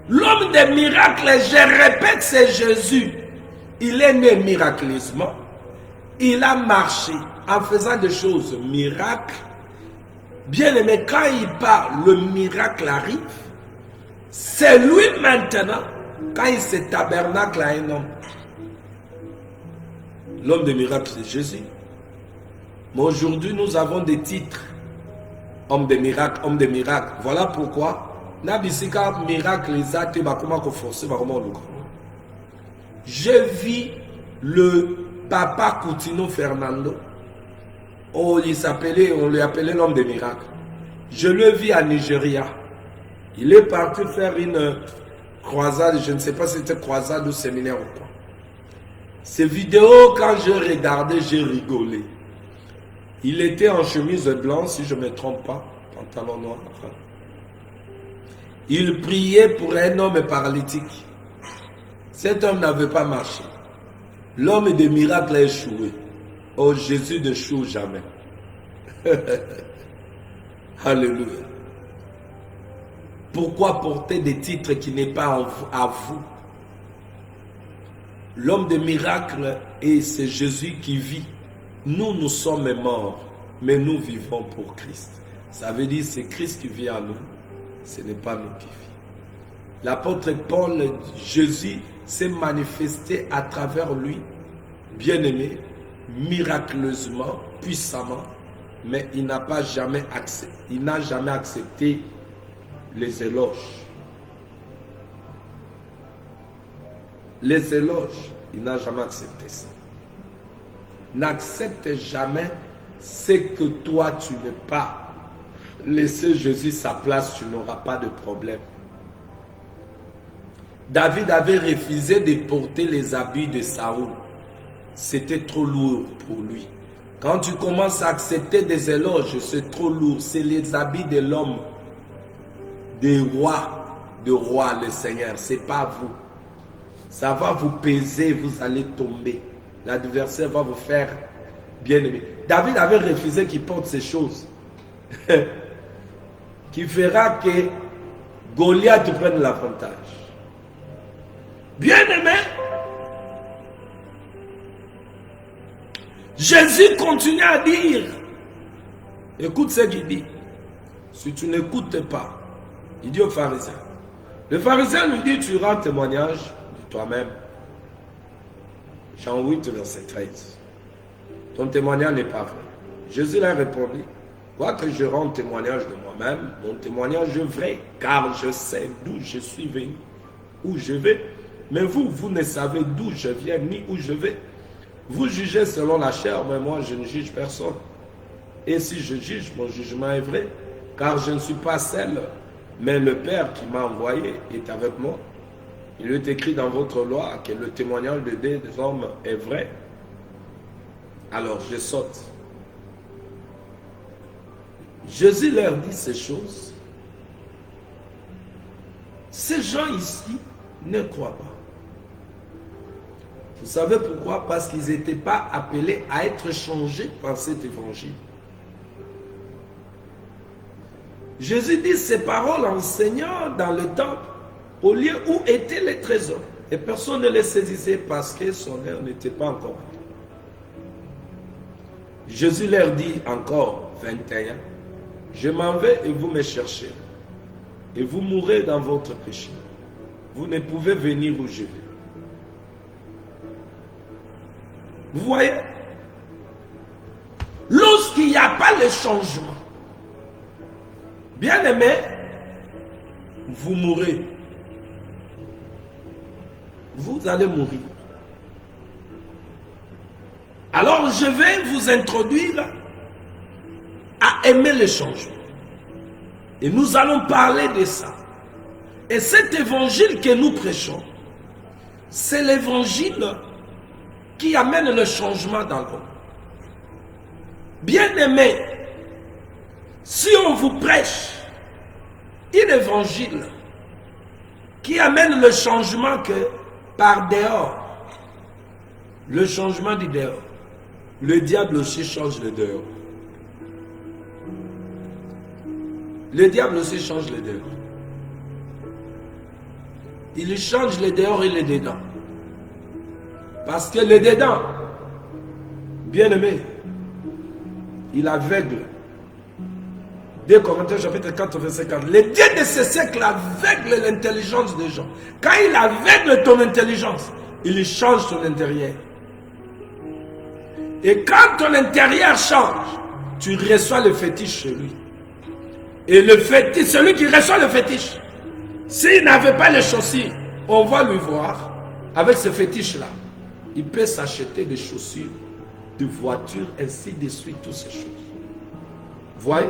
L'homme des miracles, je répète, c'est Jésus. Il est né miraculeusement. Il a marché en faisant des choses miracles. Bien aimé, quand il parle, le miracle arrive. C'est lui maintenant, quand il se tabernacle à un homme. L'homme des miracles, c'est Jésus. Mais aujourd'hui, nous avons des titres. Homme des miracles, homme des miracles. Voilà pourquoi. Je vis le papa Coutinho Fernando. Oh, on lui appelait l'homme des miracles. Je le vis à Nigeria. Il est parti faire une croisade, je ne sais pas si c'était croisade ou séminaire ou quoi. Ces vidéos, quand je regardais, j'ai rigolé. Il était en chemise blanche, si je ne me trompe pas, pantalon noir. Il priait pour un homme paralytique. Cet homme n'avait pas marché. L'homme des miracles a échoué. Oh, Jésus n'échoue jamais. Alléluia. Pourquoi porter des titres qui n'est pas à vous? L'homme des miracles, et c'est Jésus qui vit. Nous, nous sommes morts, mais nous vivons pour Christ. Ça veut dire que c'est Christ qui vit en nous, ce n'est pas nous qui vivons. L'apôtre Paul, Jésus s'est manifesté à travers lui, bien-aimé, miraculeusement, puissamment, mais il n'a jamais accepté les éloges. Les éloges, il n'a jamais accepté ça. N'accepte jamais ce que toi tu n'es pas. Laissez Jésus sa place, tu n'auras pas de problème. David avait refusé de porter les habits de Saoul. C'était trop lourd pour lui. Quand tu commences à accepter des éloges, c'est trop lourd. C'est les habits de l'homme, des rois, le Seigneur. C'est pas vous. Ça va vous peser, vous allez tomber. L'adversaire va vous faire bien aimer. David avait refusé qu'il porte ces choses. Qui fera que Goliath prenne l'avantage. Bien aimé, Jésus continue à dire, écoute ce qu'il dit. Si tu n'écoutes pas, il dit au pharisien. Le pharisien lui dit, tu rends témoignage de toi-même. Jean 8, verset 13. Ton témoignage n'est pas vrai. Jésus lui a répondu, quoique je rende témoignage de moi-même, mon témoignage est vrai, car je sais d'où je suis venu, où je vais. Mais vous ne savez d'où je viens, ni où je vais. Vous jugez selon la chair, mais moi je ne juge personne. Et si je juge, mon jugement est vrai, car je ne suis pas seul, mais le Père qui m'a envoyé est avec moi. Il est écrit dans votre loi que le témoignage des hommes est vrai. Alors je saute. Jésus leur dit ces choses. Ces gens ici ne croient pas. Vous savez pourquoi? Parce qu'ils n'étaient pas appelés à être changés par cet évangile. Jésus dit ces paroles enseignant dans le temple au lieu où étaient les trésors. Et personne ne les saisissait parce que son heure n'était pas encore venue. Jésus leur dit encore, 21, « Je m'en vais et vous me cherchez, et vous mourrez dans votre péché. Vous ne pouvez venir où je vais. » Vous voyez? Lorsqu'il n'y a pas le changement, bien aimé, vous mourrez. Vous allez mourir. Alors je vais vous introduire à aimer le changement. Et nous allons parler de ça. Et cet évangile que nous prêchons, c'est l'évangile qui amène le changement dans l'homme. Bien aimé, si on vous prêche un évangile qui amène le changement que par dehors, le changement du dehors, le diable aussi change le dehors. Le diable aussi change le dehors. Il change le dehors et le dedans. Parce que le dedans, bien aimé, il aveugle. 2 Corinthiens chapitre 4, verset 4. Le Dieu de ce siècle aveugle l'intelligence des gens. Quand il aveugle ton intelligence, il change ton intérieur. Et quand ton intérieur change, tu reçois le fétiche chez lui. Et le fétiche, celui qui reçoit le fétiche, s'il n'avait pas les chaussures, on va lui voir, avec ce fétiche-là, il peut s'acheter des chaussures, des voitures, ainsi de suite, toutes ces choses. Voyez?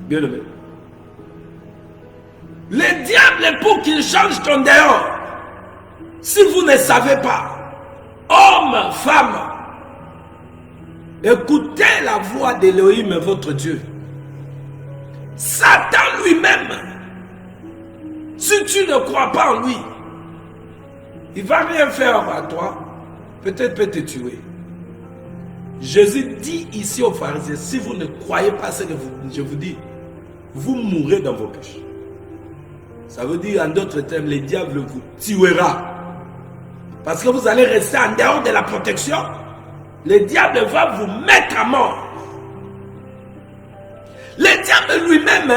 Bien aimé. Le diable, pour qu'il change ton dehors, si vous ne savez pas, homme, femme, écoutez la voix d'Élohim, votre Dieu. Satan lui-même, si tu ne crois pas en lui, il ne va rien faire à toi, peut-être peut te tuer. Jésus dit ici aux pharisiens, si vous ne croyez pas ce que je vous dis, vous mourrez dans vos péchés. Ça veut dire en d'autres termes, le diable vous tuera. Parce que vous allez rester en dehors de la protection. Le diable va vous mettre à mort. Le diable lui-même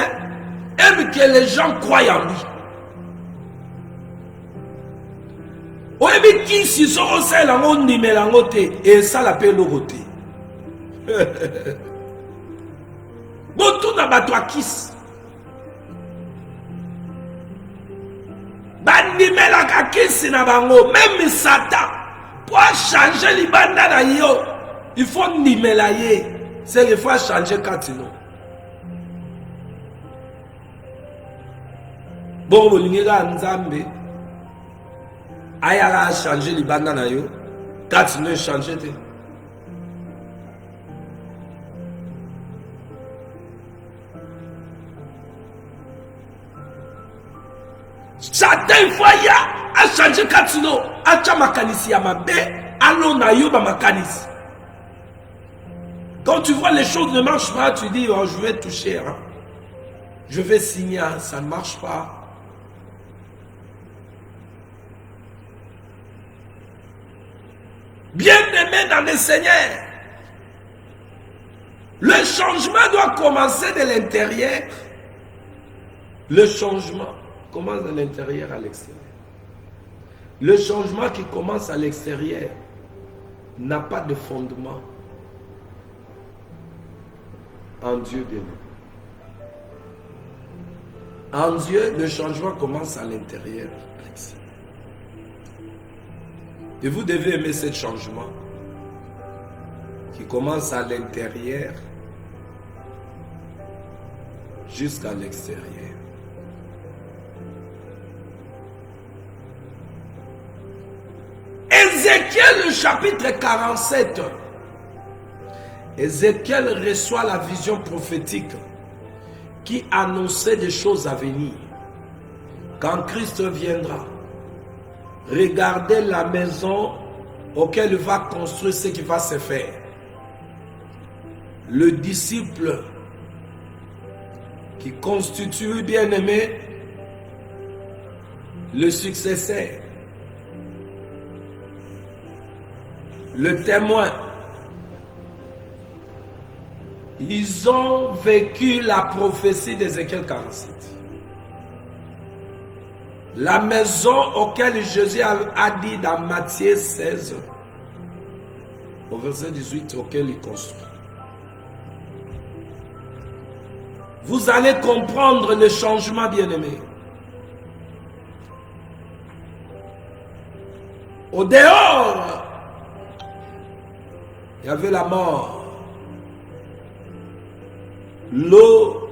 aime que les gens croient en lui. Oyebi si so sel ngo ndimela ngo te et ça l'appelle logote. Botu na bato akis. Bandimela kakisi na bango même Satan pour changer libanda na yo, il faut ndimela ye. C'est il faut changer katino. Bon bolingela nzambe ayala changer libanda na yo, katino changer te. Satan foya a changé katino, a chamakanisi ya mabe, allons na yo ba makanisi. Quand tu vois les choses ne marchent pas, tu dis oh, je vais toucher, hein. Je vais signer, ça ne marche pas. Bien-aimé dans le Seigneur, le changement doit commencer de l'intérieur. Le changement commence de l'intérieur à l'extérieur. Le changement qui commence à l'extérieur n'a pas de fondement en Dieu de nous. En Dieu, le changement commence à l'intérieur. Et vous devez aimer ce changement qui commence à l'intérieur jusqu'à l'extérieur. Ézéchiel Ézéchiel chapitre 47. Ézéchiel reçoit la vision prophétique qui annonçait des choses à venir. Quand Christ viendra, regardez la maison auquel il va construire ce qui va se faire. Le disciple qui constitue, bien aimé, le successeur, le témoin. Ils ont vécu la prophétie d'Ézéchiel 47. La maison auquel Jésus a dit dans Matthieu 16, au verset 18, auquel il construit. Vous allez comprendre le changement, bien-aimé. Au dehors, il y avait la mort. L'eau,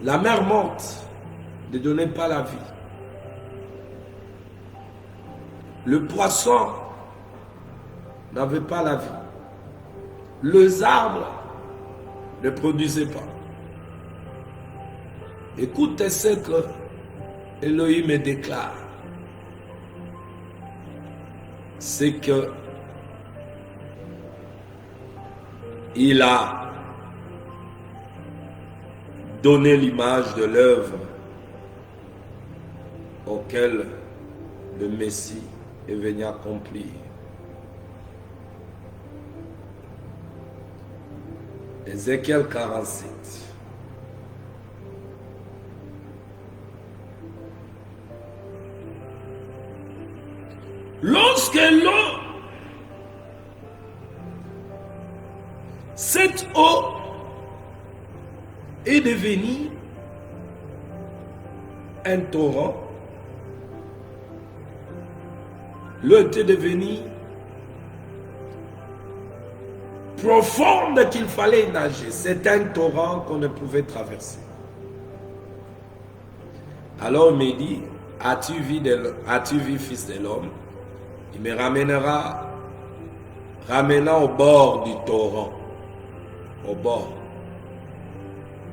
la mer morte, ne donnait pas la vie. Le poisson n'avait pas la vie. Les arbres ne produisaient pas. Écoutez ce que Elohim déclare. C'est que il a donné l'image de l'œuvre auquel le Messie est venu accomplir. Ézéchiel 47. Lorsque l'eau, cette eau est devenue un torrent, l'eau était devenue profonde qu'il fallait nager. C'est un torrent qu'on ne pouvait traverser. Alors il me dit, as-tu vu, fils de l'homme? Il me ramènera, ramenant au bord du torrent, au bord.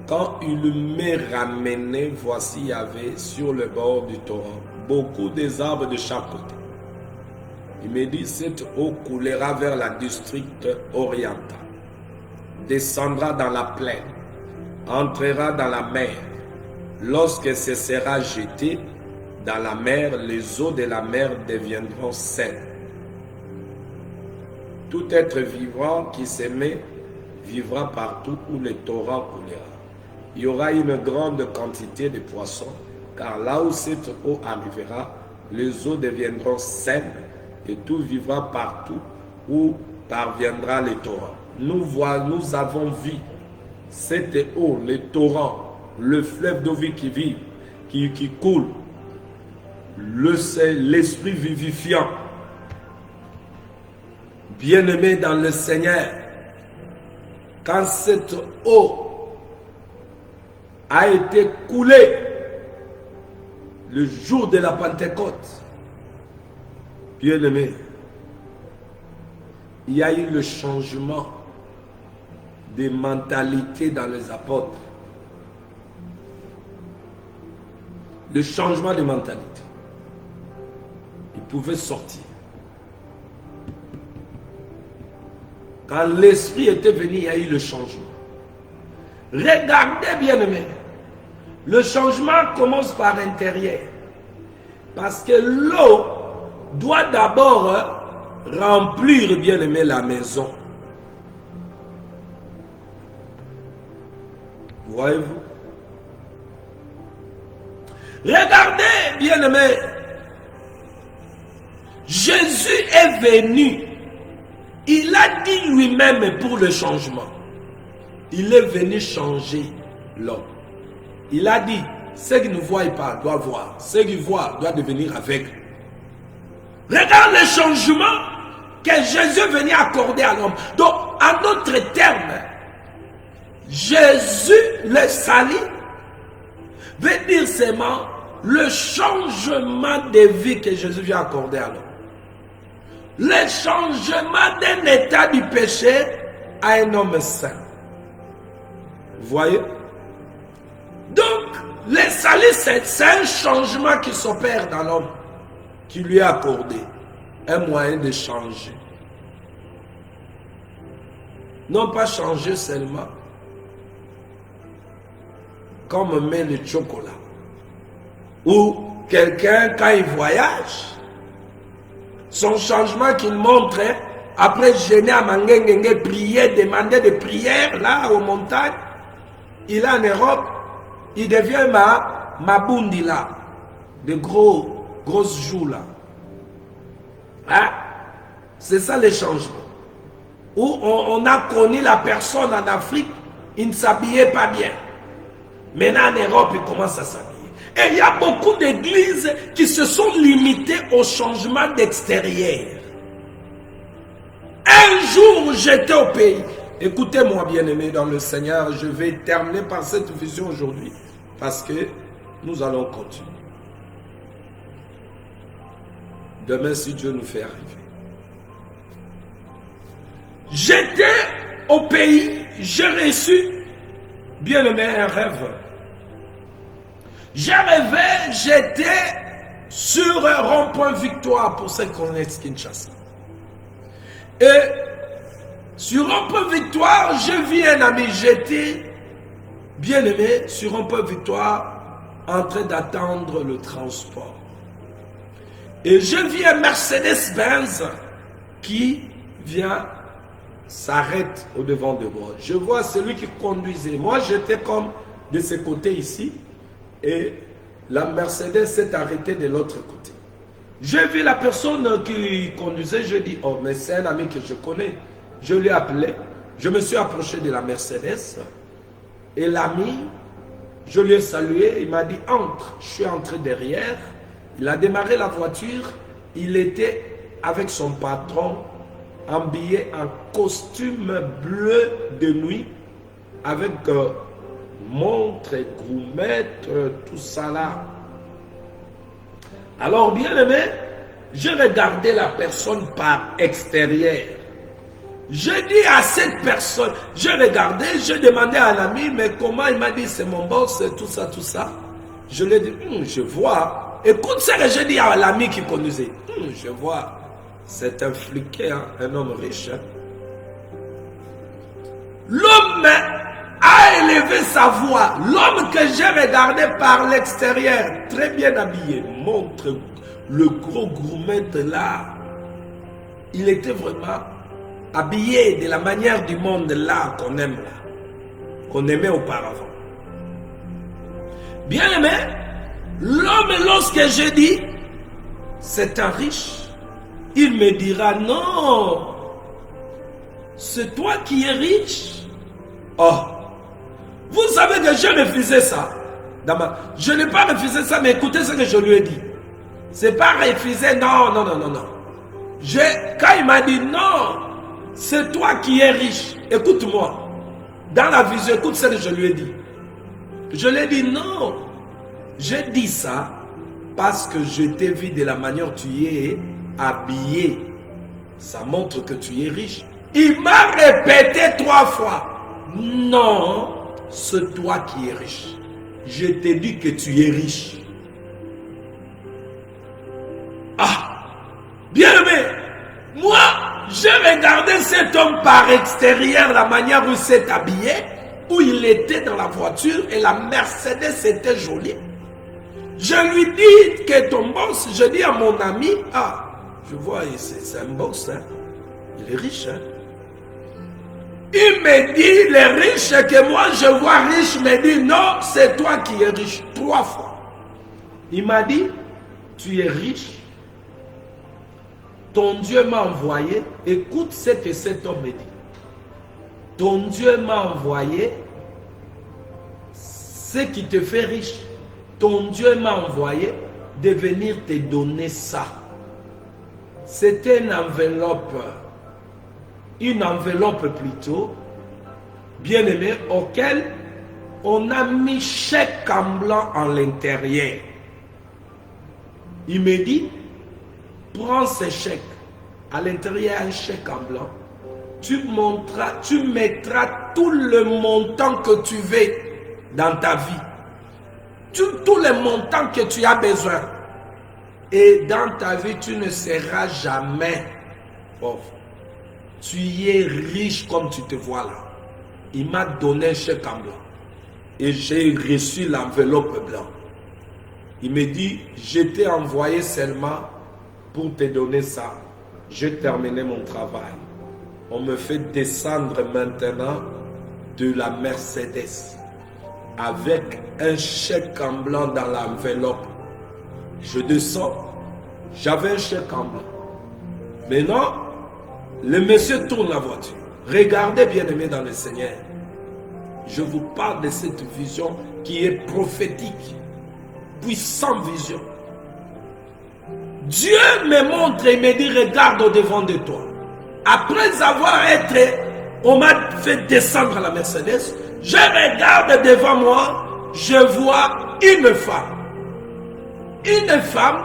Quand il me ramenait, voici, il y avait sur le bord du torrent beaucoup des arbres de chaque côté. Il me dit, cette eau coulera vers la district orientale, descendra dans la plaine, entrera dans la mer. Lorsque ce sera jeté dans la mer, les eaux de la mer deviendront saines. Tout être vivant qui s'aimait vivra partout où le torrent coulera. Il y aura une grande quantité de poissons, car là où cette eau arrivera, les eaux deviendront saines et tout vivra partout où parviendra le torrent. Nous avons vu cette eau, le torrent, le fleuve d'eau vie qui vit, qui coule, l'esprit vivifiant, bien-aimé dans le Seigneur. Quand cette eau a été coulée le jour de la Pentecôte, bien-aimé, il y a eu le changement des mentalités dans les apôtres. Le changement de mentalité. Ils pouvaient sortir. Quand l'Esprit était venu, il y a eu le changement. Regardez, bien-aimés, le changement commence par l'intérieur. Parce que l'eau doit d'abord remplir, bien-aimé, la maison. Voyez-vous? Regardez, bien-aimé, Jésus est venu. Il a dit lui-même pour le changement. Il est venu changer l'homme. Il a dit, ceux qui ne voient pas doivent voir. Ceux qui voient doivent devenir aveugles. Regarde le changement que Jésus est venu accorder à l'homme. Donc, en d'autres termes, Jésus, le salut, veut dire seulement le changement de vie que Jésus vient accorder à l'homme. le changement d'un état du péché à un homme saint. Vous voyez? Donc, le salut, c'est un changement qui s'opère dans l'homme, qui lui est accordé, un moyen de changer. Non pas changer seulement, comme on met le chocolat. Ou quelqu'un, quand il voyage, son changement qu'il montre, après jeûner à Mangengenge, prier, demander des prières, là, aux montagnes, il est en Europe, il devient Mabundi, là, de grosses joues, là. Hein? C'est ça le changement. Où on a connu la personne en Afrique, il ne s'habillait pas bien. Maintenant, en Europe, il commence à s'habiller. Et il y a beaucoup d'églises qui se sont limitées au changement d'extérieur. Un jour, j'étais au pays. Écoutez-moi, bien-aimés dans le Seigneur, je vais terminer par cette vision aujourd'hui, parce que nous allons continuer. Demain, si Dieu nous fait arriver. J'étais au pays, j'ai reçu, bien-aimé, un rêve. J'ai rêvé, j'étais sur un rond-point Victoire, pour ceux qui connaissent Kinshasa. Et sur rond-point Victoire, je vis un ami, j'étais, bien-aimé, sur rond-point Victoire, en train d'attendre le transport. Et je vis un Mercedes-Benz qui vient, s'arrête au devant de moi. Je vois celui qui conduisait. Moi, j'étais comme de ce côté ici. Et la Mercedes s'est arrêtée de l'autre côté. J'ai vu la personne qui conduisait. Je dis, oh, mais c'est un ami que je connais. Je l'ai appelé. Je me suis approché de la Mercedes. Et l'ami, je lui ai salué. Il m'a dit, entre. Je suis entré derrière. Il a démarré la voiture. Il était avec son patron, habillé en costume bleu de nuit, avec montre, gourmette, tout ça là. Alors, bien aimé, j'ai regardé la personne par extérieur. J'ai dit à cette personne, j'ai regardé, j'ai demandé à l'ami, mais comment? Il m'a dit, c'est mon boss, tout ça, tout ça. Je lui ai dit, je vois. Écoute ce que j'ai dit à l'ami qui conduisait. Je vois, c'est un fliquet, hein, un homme riche. Hein. L'homme a élevé sa voix. L'homme que j'ai regardé par l'extérieur, très bien habillé, montre le gros gourmette là. Il était vraiment habillé de la manière du monde là qu'on aime là, qu'on aimait auparavant. Bien aimé, l'homme, lorsque je dis c'est un riche, il me dira non, c'est toi qui es riche. Oh, vous savez que j'ai refusé ça. Je n'ai pas refusé ça, mais écoutez ce que je lui ai dit. C'est pas refuser, non. Quand il m'a dit non, c'est toi qui es riche. Écoute-moi. Dans la vision, écoute ce que je lui ai dit. Je lui ai dit non. J'ai dit ça parce que je t'ai vu de la manière dont tu es habillé. Ça montre que tu es riche. Il m'a répété 3 fois. Non, c'est toi qui es riche. Je t'ai dit que tu es riche. Ah, bien aimé, moi, j'ai regardé cet homme par extérieur, la manière où il s'est habillé, où il était dans la voiture et la Mercedes était jolie. Je lui dis que ton boss, je dis à mon ami, ah, je vois, c'est un boss, hein. Il est riche, hein. Il me dit, les riches que moi je vois riches, me dit, non, c'est toi qui es riche, 3 fois. Il m'a dit, tu es riche, ton Dieu m'a envoyé, écoute ce que cet homme me dit. Ton Dieu m'a envoyé, ce qui te fait riche, ton Dieu m'a envoyé de venir te donner ça. C'était une enveloppe plutôt, bien aimée, auquel on a mis chèque en blanc en l'intérieur. Il me dit, prends ces chèques, À l'intérieur, il y a un chèque en blanc. Tu mettras tout le montant que tu veux dans ta vie. Tous les montants que tu as besoin. Et dans ta vie, tu ne seras jamais pauvre. Tu es riche comme tu te vois là. Il m'a donné un chèque en blanc. Et j'ai reçu l'enveloppe blanche. Il me dit, je t'ai envoyé seulement pour te donner ça. J'ai terminé mon travail. On me fait descendre maintenant de la Mercedes avec un chèque en blanc dans l'enveloppe. Je descends, j'avais un chèque en blanc. Maintenant, le monsieur tourne la voiture. Regardez, bien-aimés dans le Seigneur. Je vous parle de cette vision qui est prophétique. Puissante vision. Dieu me montre et me dit, regarde au devant de toi. Après avoir on m'a fait descendre la Mercedes, je regarde devant moi, je vois une femme. Une femme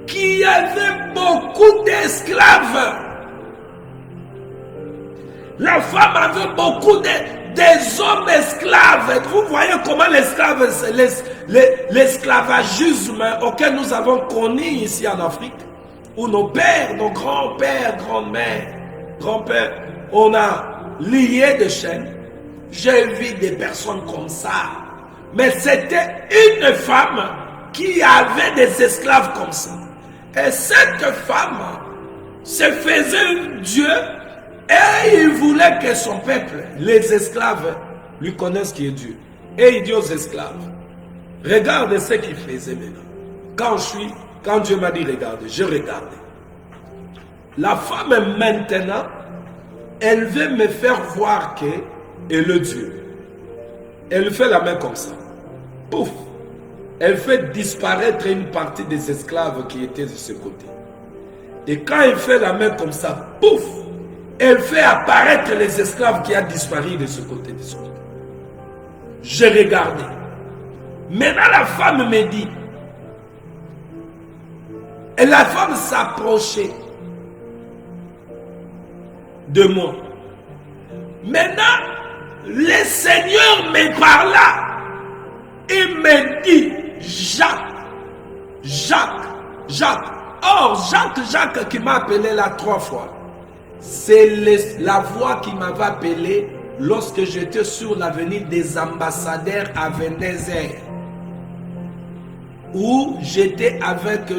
qui avait beaucoup d'esclaves. La femme avait beaucoup des hommes esclaves. Vous voyez comment l'esclavagisme auquel nous avons connu ici en Afrique, où nos pères, nos grands-pères, grands-mères, grands-pères, on a lié des chaînes. J'ai vu des personnes comme ça. Mais c'était une femme qui avait des esclaves comme ça. Et cette femme se faisait Dieu et il voulait que son peuple, les esclaves, lui connaissent qui est Dieu. Et il dit aux esclaves, regarde ce qu'il faisait maintenant. Quand Dieu m'a dit regardez, je regardais. La femme maintenant, elle veut me faire voir qu'elle est Dieu. Elle fait la main comme ça. Pouf! Elle fait disparaître une partie des esclaves qui étaient de ce côté. Et quand elle fait la main comme ça, pouf! Elle fait apparaître les esclaves qui ont disparu de ce côté. J'ai regardé. Maintenant la femme me dit, et la femme s'approchait de moi. Maintenant, le Seigneur me parla. Il me dit, Jacques. Or, Jacques qui m'a appelé là 3 fois. C'est la voix qui m'avait appelé lorsque j'étais sur l'avenue des ambassadeurs à Venise, où j'étais avec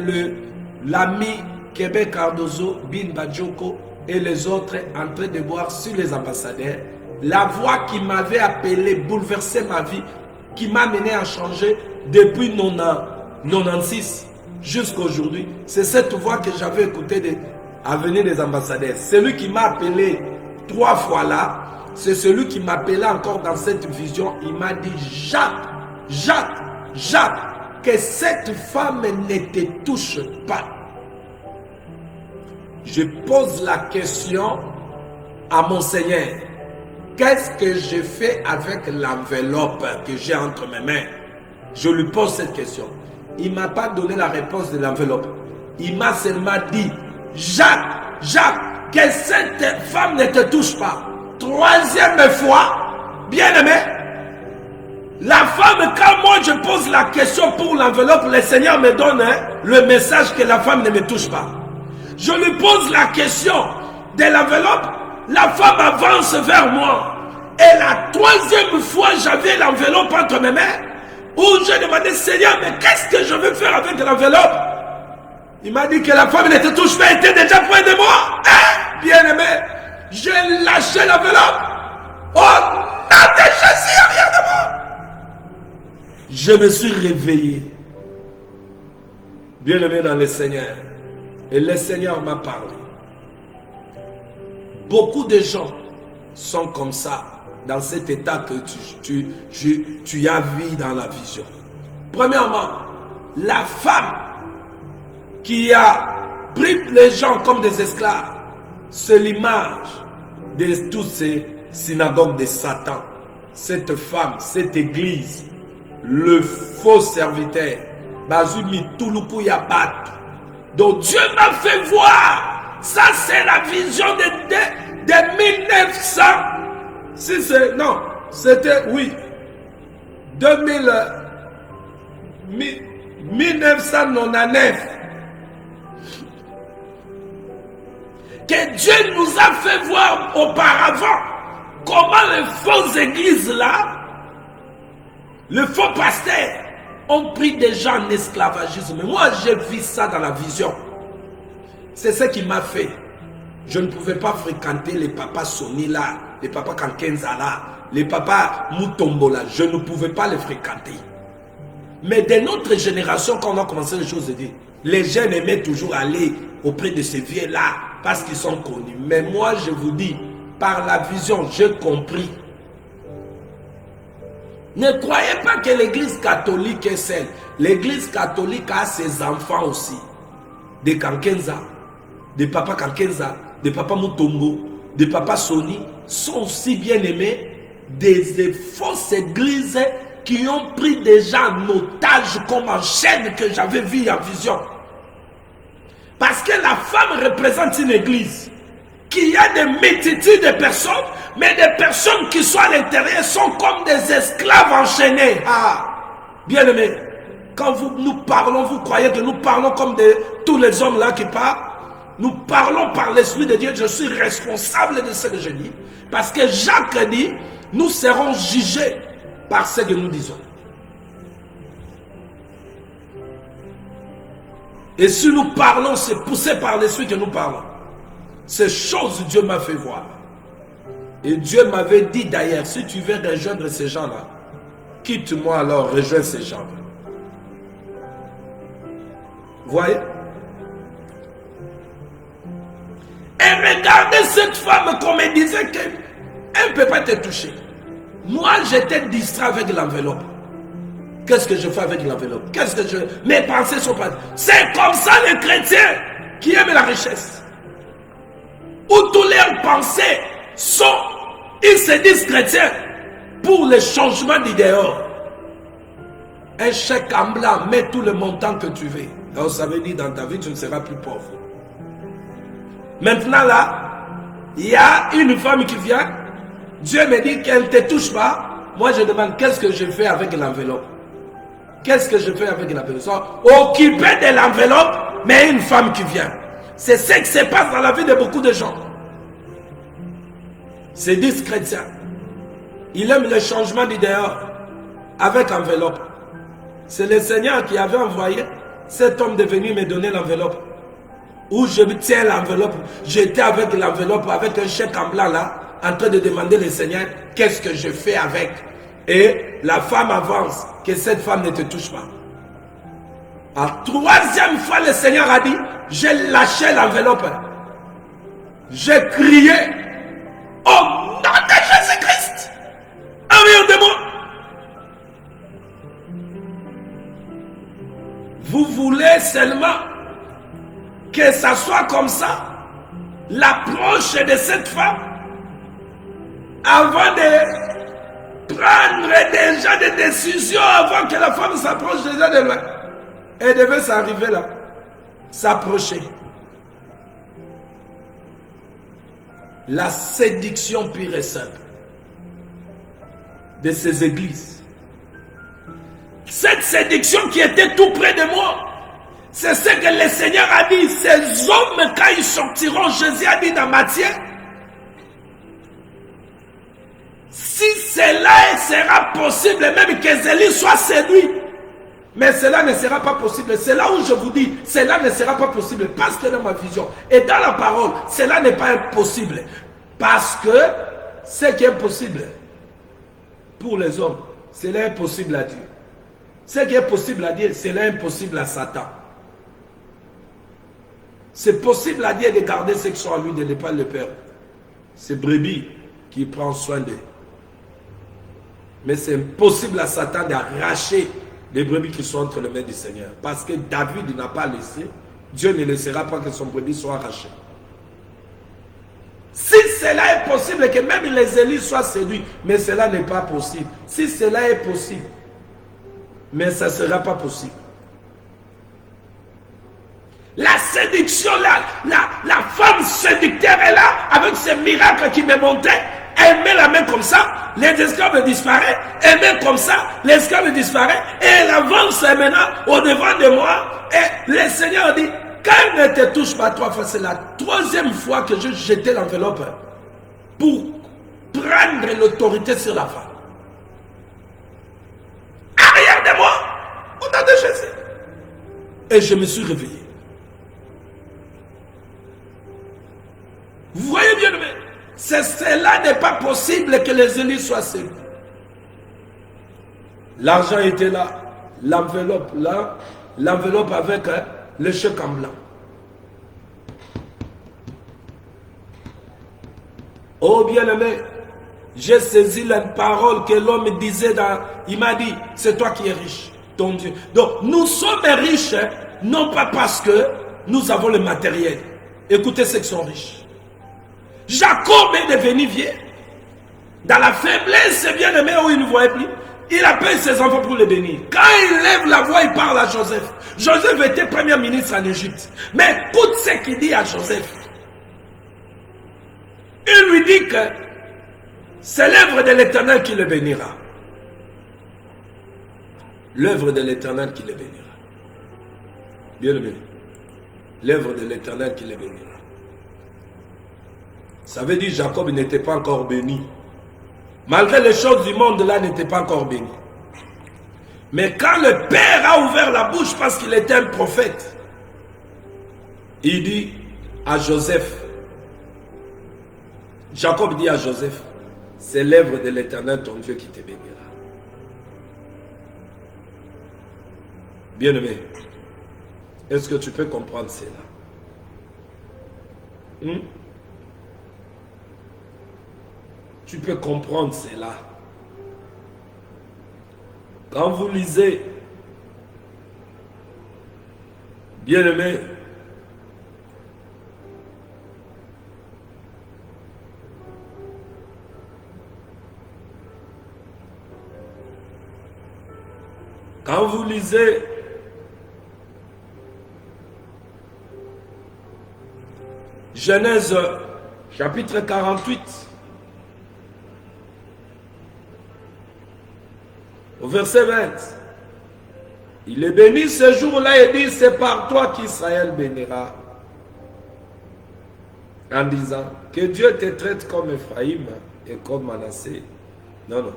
l'ami Québec Cardozo, Bin Badjoko et les autres en train de boire sur les ambassadeurs. La voix qui m'avait appelé, bouleversé ma vie, qui m'a mené à changer depuis 96 jusqu'à aujourd'hui. C'est cette voix que j'avais écoutée à venir des ambassadeurs. Celui qui m'a appelé 3 fois là, c'est celui qui m'appelait encore dans cette vision. Il m'a dit, Jacques, que cette femme ne te touche pas. Je pose la question à mon Seigneur. Qu'est-ce que je fais avec l'enveloppe que j'ai entre mes mains? Je lui pose cette question. Il ne m'a pas donné la réponse de l'enveloppe. Il m'a seulement dit, Jacques, que cette femme ne te touche pas. 3e fois, bien aimé, la femme, quand moi je pose la question pour l'enveloppe, le Seigneur me donne le message que la femme ne me touche pas. Je lui pose la question de l'enveloppe, la femme avance vers moi. Et la 3e fois, j'avais l'enveloppe entre mes mains, où j'ai demandé, Seigneur, mais qu'est-ce que je veux faire avec l'enveloppe? Il m'a dit que la femme ne te touche pas, elle était déjà près de moi. Bien aimé, j'ai lâché l'enveloppe. Oh, non, de Jésus, rien de moi. Je me suis réveillé. Bien aimé dans le Seigneur. Et le Seigneur m'a parlé. Beaucoup de gens sont comme ça, dans cet état que tu as vu dans la vision. Premièrement, la femme qui a pris les gens comme des esclaves, c'est l'image de toutes ces synagogues de Satan. Cette femme, cette église, le faux serviteur, Bazumi Touloukou Yabat. Donc Dieu m'a fait voir Ça, c'est la vision de 1900. Si c'est, non, c'était, oui, 1999. Que Dieu nous a fait voir auparavant comment les fausses églises là, les faux pasteurs ont pris des gens en esclavagisme. Moi, j'ai vu ça dans la vision. C'est ce qui m'a fait. Je ne pouvais pas fréquenter les papas Soni là, les papas Kankenza là, les papas Mutombo là. Je ne pouvais pas les fréquenter. Mais de notre génération, quand on a commencé les choses, les jeunes aimaient toujours aller auprès de ces vieux là parce qu'ils sont connus. Mais moi, je vous dis, par la vision, j'ai compris. Ne croyez pas que l'église catholique est seule. L'église catholique a ses enfants aussi. Des Kankenza, des papas Kankenza, des papas Mutombo, des papas Soni sont aussi bien aimés des fausses églises qui ont pris des gens en otage comme en chaîne que j'avais vu en vision. Parce que la femme représente une église qui a des multitudes de personnes, mais des personnes qui sont à l'intérieur sont comme des esclaves enchaînés. Ah, bien aimé, quand nous parlons, vous croyez que nous parlons comme tous les hommes là qui parlent? Nous parlons par l'Esprit de Dieu. Je suis responsable de ce que je dis. Parce que Jacques dit, nous serons jugés par ce que nous disons. Et si nous parlons, c'est poussé par l'Esprit que nous parlons. Ces choses, Dieu m'a fait voir. Et Dieu m'avait dit d'ailleurs, si tu veux rejoindre ces gens-là, quitte-moi alors, rejoins ces gens. Voyez? Et regardez cette femme comme elle disait qu'elle ne peut pas te toucher. Moi, j'étais distrait avec l'enveloppe. Qu'est-ce que je fais avec l'enveloppe? Qu'est-ce que je... Mes pensées sont pas... C'est comme ça les chrétiens qui aiment la richesse. Où toutes leurs pensées sont... Ils se disent chrétiens pour le changement d'idéal. Un chèque en blanc, mets tout le montant que tu veux. Alors ça veut dire dans ta vie, tu ne seras plus pauvre. Maintenant là, il y a une femme qui vient. Dieu me dit qu'elle ne te touche pas. Moi je demande qu'est-ce que je fais avec l'enveloppe. Qu'est-ce que je fais avec l'enveloppe? Occupé de l'enveloppe, mais une femme qui vient. C'est ce qui se passe dans la vie de beaucoup de gens. C'est 10 chrétiens. Il aime le changement d'idéal avec enveloppe. C'est le Seigneur qui avait envoyé cet homme de venir me donner l'enveloppe. Où je tiens l'enveloppe. J'étais avec l'enveloppe, avec un chèque en blanc là, en train de demander au Seigneur, qu'est-ce que je fais avec? Et la femme avance, que cette femme ne te touche pas. La troisième fois, le Seigneur a dit, j'ai lâché l'enveloppe. J'ai crié, au nom de Jésus-Christ, arrière de moi. Vous voulez seulement que ça soit comme ça, l'approche de cette femme, avant de prendre déjà des décisions, avant que la femme s'approche déjà de loin. Elle devait s'arriver là, s'approcher. La séduction pure et simple de ces églises. Cette séduction qui était tout près de moi, c'est ce que le Seigneur a dit. Ces hommes, quand ils sortiront, Jésus a dit dans Matthieu, si cela sera possible, même que Zélie soit séduit, mais cela ne sera pas possible. C'est là où je vous dis, cela ne sera pas possible, parce que dans ma vision et dans la parole, cela n'est pas impossible. Parce que ce qui est impossible pour les hommes, cela est impossible à Dieu. Ce qui est possible à Dieu, cela est impossible à Satan. C'est possible à Dieu de garder ceux qui sont à lui, de ne pas le perdre. C'est brebis qui prend soin d'eux. Mais c'est impossible à Satan d'arracher les brebis qui sont entre les mains du Seigneur. Parce que David n'a pas laissé, Dieu ne laissera pas que son brebis soit arraché. Si cela est possible, que même les élus soient séduits, mais cela n'est pas possible. Si cela est possible, mais ça ne sera pas possible. La séduction, la femme séducteur est là, avec ses miracles qui me montraient. Elle met la main comme ça, les esclaves disparaissent. Elle met comme ça, l'esclave disparaît. Et elle avance maintenant au devant de moi. Et le Seigneur dit, quand elle ne te touche pas 3 fois, c'est la 3e fois que je jetais l'enveloppe pour prendre l'autorité sur la femme. Arrière de moi, au nom de Jésus. Et je me suis réveillé. Vous voyez bien, cela n'est pas possible que les élus soient séduits. L'argent était là, l'enveloppe là, l'enveloppe avec le chèque en blanc. Oh bien-aimé, j'ai saisi la parole que l'homme disait il m'a dit, c'est toi qui es riche, ton Dieu. Donc nous sommes riches, non pas parce que nous avons le matériel. Écoutez ceux qui sont riches. Jacob est devenu vieux. Dans la faiblesse, bien-aimé, où il ne voyait plus, il appelle ses enfants pour les bénir. Quand il lève la voix, il parle à Joseph. Joseph était premier ministre en Égypte. Mais écoute ce qu'il dit à Joseph. Il lui dit que c'est l'œuvre de l'Éternel qui le bénira. L'œuvre de l'Éternel qui le bénira. Bien-aimé, l'œuvre de l'Éternel qui le bénira. Ça veut dire que Jacob n'était pas encore béni. Malgré les choses du monde là, n'était pas encore béni. Mais quand le père a ouvert la bouche parce qu'il était un prophète, il dit à Joseph, Jacob dit à Joseph, c'est l'œuvre de l'Éternel ton Dieu qui te bénira. Bien-aimé, est-ce que tu peux comprendre cela? Tu peux comprendre cela. Quand vous lisez, bien-aimé, quand vous lisez Genèse chapitre 48, au verset 20, il est béni ce jour-là et dit, c'est par toi qu'Israël bénira. En disant, que Dieu te traite comme Ephraïm et comme Manassé. Non, non.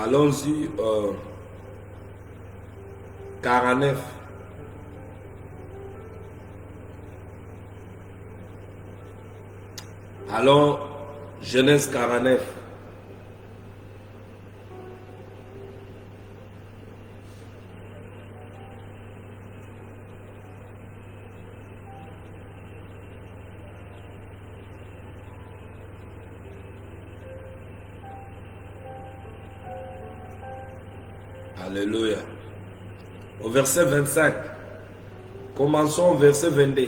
Allons-y, 49. Allons, Genèse 49. Alléluia. Au verset 25. Commençons au verset 22.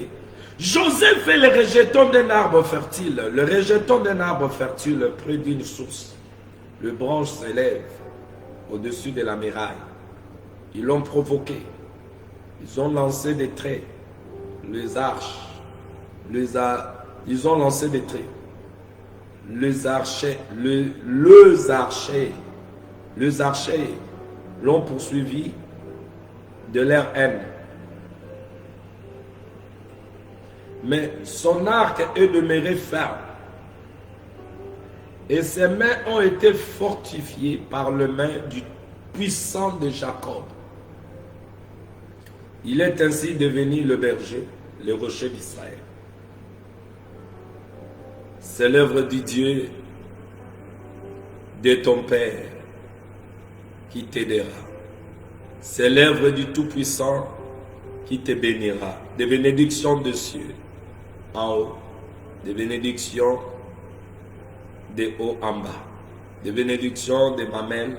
Joseph est le rejeton d'un arbre fertile. Le rejeton d'un arbre fertile près d'une source. Le branche s'élève au-dessus de la muraille. Ils l'ont provoqué. Ils ont lancé des traits. Les arches. Ils ont lancé des traits. Les archers l'ont poursuivi de leur haine. Mais son arc est demeuré ferme. Et ses mains ont été fortifiées par les mains du puissant de Jacob. Il est ainsi devenu le berger, le rocher d'Israël. C'est l'œuvre du Dieu de ton Père qui t'aidera. C'est l'œuvre du Tout-Puissant qui te bénira. Des bénédictions de cieux en haut, des bénédictions de haut en bas, des bénédictions de mamelles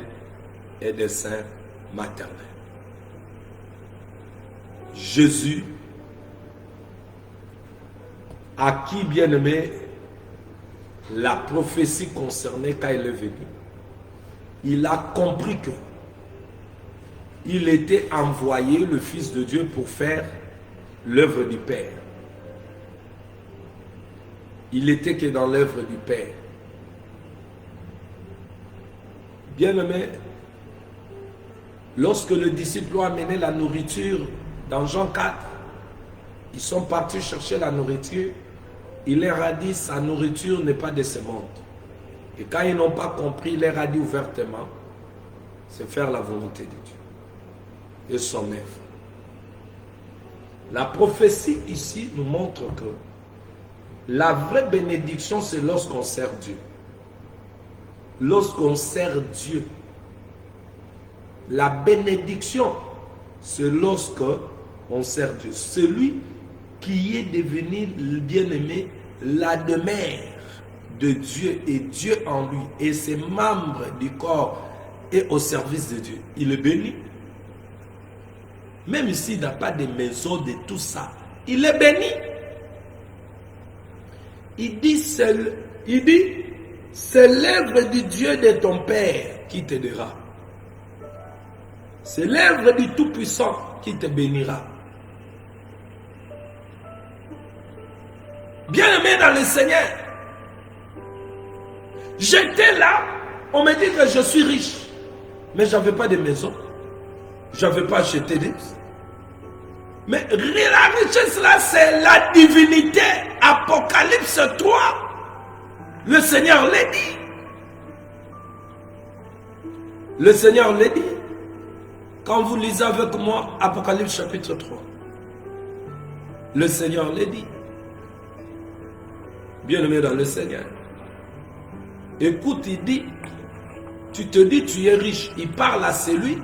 et des seins maternels. Jésus à qui, bien-aimé, la prophétie concernait quand il est venu. Il a compris que il était envoyé, le Fils de Dieu, pour faire l'œuvre du Père. Il était que dans l'œuvre du Père. Bien-aimé, lorsque le disciple a amené la nourriture dans Jean 4, ils sont partis chercher la nourriture. Il leur a dit, sa nourriture n'est pas de ce monde. Et quand ils n'ont pas compris, il leur a dit ouvertement, c'est faire la volonté de Dieu et son œuvre. La prophétie ici nous montre que la vraie bénédiction, c'est lorsqu'on sert Dieu. Lorsqu'on sert Dieu. La bénédiction, c'est lorsqu'on sert Dieu. Celui qui est devenu le bien-aimé, la demeure de Dieu et Dieu en lui et ses membres du corps et au service de Dieu. Il est béni. Même s'il n'a pas de maison, de tout ça, il est béni. Il dit, c'est l'œuvre du Dieu de ton Père qui t'aidera. C'est l'œuvre du Tout-Puissant qui te bénira. Bien-aimé dans le Seigneur, j'étais là, on me dit que je suis riche, mais je n'avais pas de maison, je n'avais pas acheté des... Mais la richesse là, c'est la divinité. Apocalypse 3, le Seigneur l'a dit. Le Seigneur l'a dit. Quand vous lisez avec moi Apocalypse chapitre 3, le Seigneur l'a dit. Bien-aimé dans le Seigneur. Écoute, il dit, tu te dis tu es riche. Il parle à celui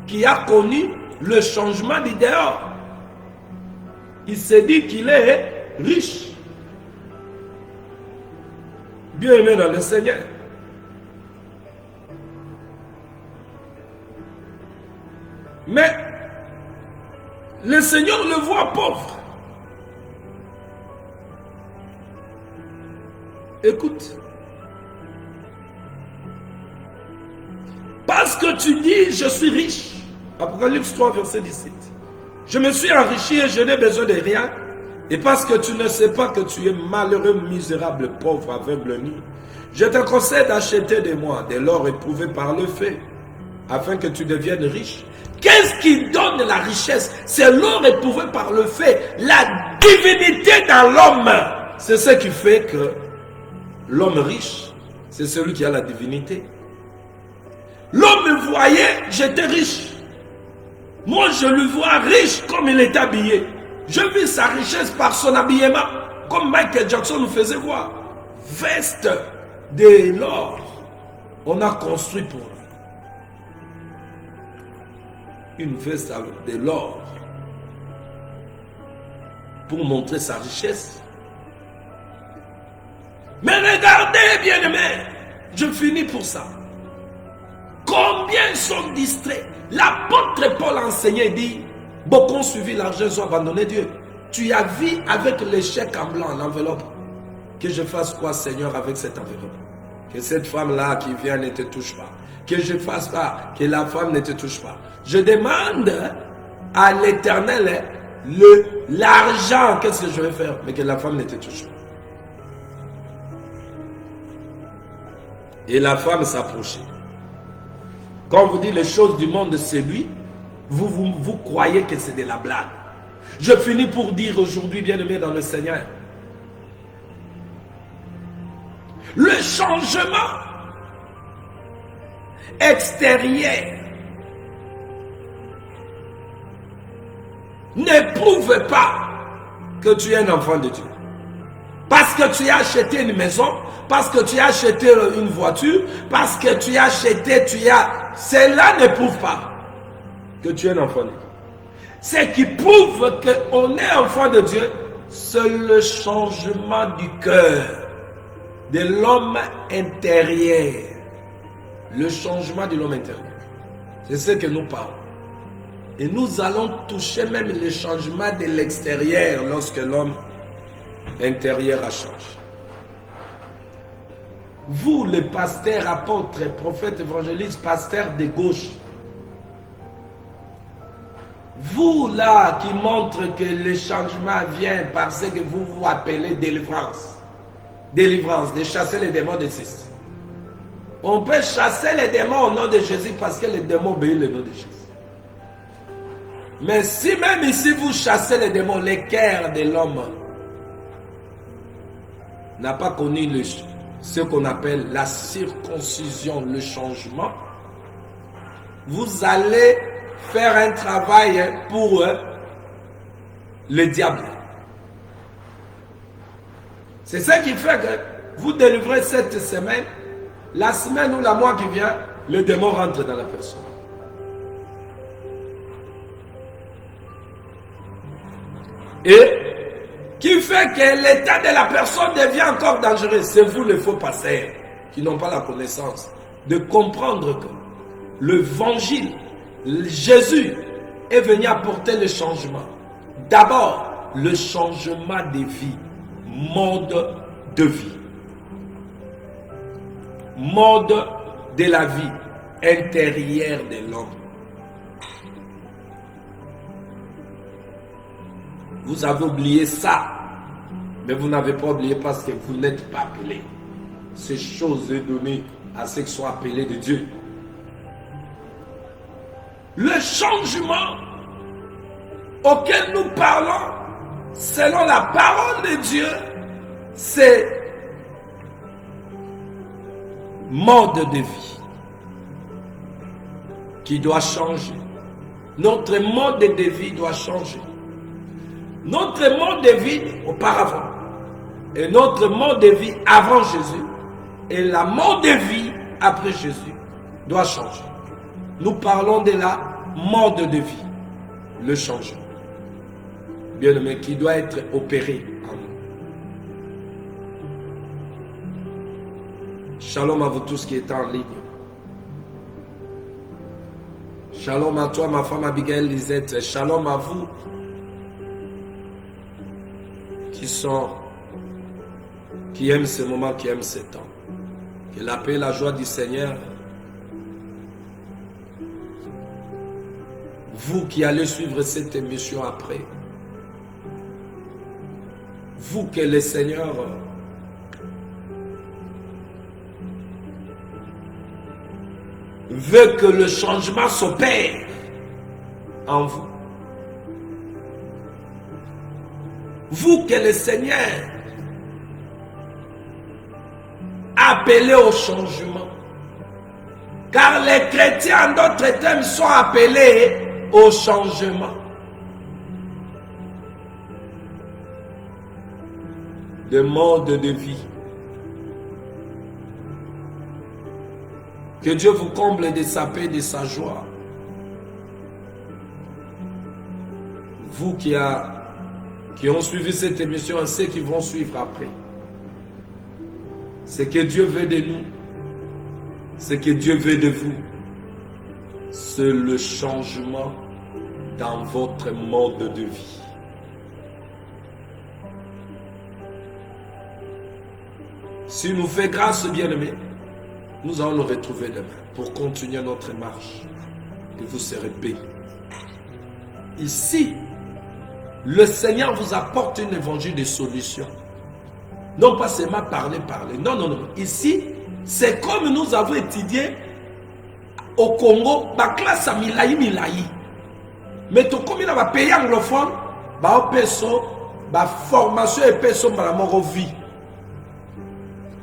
qui a connu le changement du dehors. Il s'est dit qu'il est riche. Bien-aimé dans le Seigneur. Mais le Seigneur le voit pauvre. Écoute. Parce que tu dis, je suis riche. Apocalypse 3, verset 17. Je me suis enrichi et je n'ai besoin de rien. Et parce que tu ne sais pas que tu es malheureux, misérable, pauvre, aveugle, nu, je te conseille d'acheter de moi de l'or éprouvé par le feu, afin que tu deviennes riche. Qu'est-ce qui donne la richesse? C'est l'or éprouvé par le feu, la divinité dans l'homme. C'est ce qui fait que l'homme riche, c'est celui qui a la divinité. L'homme me voyait, j'étais riche. Moi, je le vois riche comme il est habillé. Je vis sa richesse par son habillement, comme Michael Jackson nous faisait voir. Veste de l'or, on a construit pour lui. Une veste de l'or pour montrer sa richesse. Mais regardez, bien-aimés, je finis pour ça. Combien sont distraits? L'apôtre Paul enseignait et dit, beaucoup ont suivi l'argent, ils ont abandonné Dieu. Tu as vu avec les chèques en blanc, l'enveloppe. Que je fasse quoi, Seigneur, avec cette enveloppe? Que cette femme-là qui vient ne te touche pas. Que je fasse pas, que la femme ne te touche pas. Je demande à l'Éternel l'argent, qu'est-ce que je vais faire? Mais que la femme ne te touche pas. Et la femme s'approchait. Quand on vous dit les choses du monde, c'est lui, vous croyez que c'est de la blague. Je finis pour dire aujourd'hui, bien-aimé dans le Seigneur, le changement extérieur ne prouve pas que tu es un enfant de Dieu. Parce que tu as acheté une maison, parce que tu as acheté une voiture, parce que tu as acheté, cela ne prouve pas que tu es un enfant de Dieu. Ce qui prouve qu'on est enfant de Dieu, c'est le changement du cœur, de l'homme intérieur. Le changement de l'homme intérieur. C'est ce que nous parlons. Et nous allons toucher même le changement de l'extérieur lorsque l'homme intérieure a changé. Vous, les pasteurs, apôtres, prophètes, évangélistes, pasteurs de gauche, vous là qui montrent que le changement vient parce que vous vous appelez délivrance. Délivrance, de chasser les démons de Jésus. On peut chasser les démons au nom de Jésus parce que les démons obéissent le nom de Jésus. Mais si même ici vous chassez les démons, le cœur de l'homme n'a pas connu ce qu'on appelle la circoncision, le changement, vous allez faire un travail pour le diable. C'est ça qui fait que vous délivrez cette semaine, la semaine ou la mois qui vient, le démon rentre dans la personne. Et qui fait que l'état de la personne devient encore dangereux. C'est vous les faux pasteurs qui n'ont pas la connaissance de comprendre que l'évangile, Jésus est venu apporter le changement. D'abord, le changement de vie, mode de vie. Mode de la vie intérieure de l'homme. Vous avez oublié ça, mais vous n'avez pas oublié parce que vous n'êtes pas appelé. Ces choses sont données à ceux qui sont appelés de Dieu. Le changement auquel nous parlons, selon la parole de Dieu, c'est mode de vie qui doit changer. Notre mode de vie doit changer. Notre mode de vie auparavant et notre mode de vie avant Jésus et la mode de vie après Jésus doit changer. Nous parlons de la mode de vie, le changement. Bien-aimé, qui doit être opéré en nous. Shalom à vous tous qui êtes en ligne. Shalom à toi, ma femme Abigail Lisette. Shalom à vous qui aiment ce moment, qui aiment ce temps. Que la paix et la joie du Seigneur, vous qui allez suivre cette émission après, vous que le Seigneur veut que le changement s'opère en vous. Vous que le Seigneur appelez au changement. Car les chrétiens, en d'autres termes, sont appelés au changement. De mode de vie. Que Dieu vous comble de sa paix, de sa joie. Vous qui ont suivi cette émission et ceux qui vont suivre après. Ce que Dieu veut de nous, ce que Dieu veut de vous, c'est le changement dans votre mode de vie. S'il nous fait grâce, bien-aimés, nous allons nous retrouver demain pour continuer notre marche et vous serez bénis. Ici, le Seigneur vous apporte un évangile de solution. Non pas seulement parler. Non. Ici, c'est comme nous avons étudié au Congo, la classe à Milaï. Mais tout comme il a pays anglophone, formation et personne dans la vie.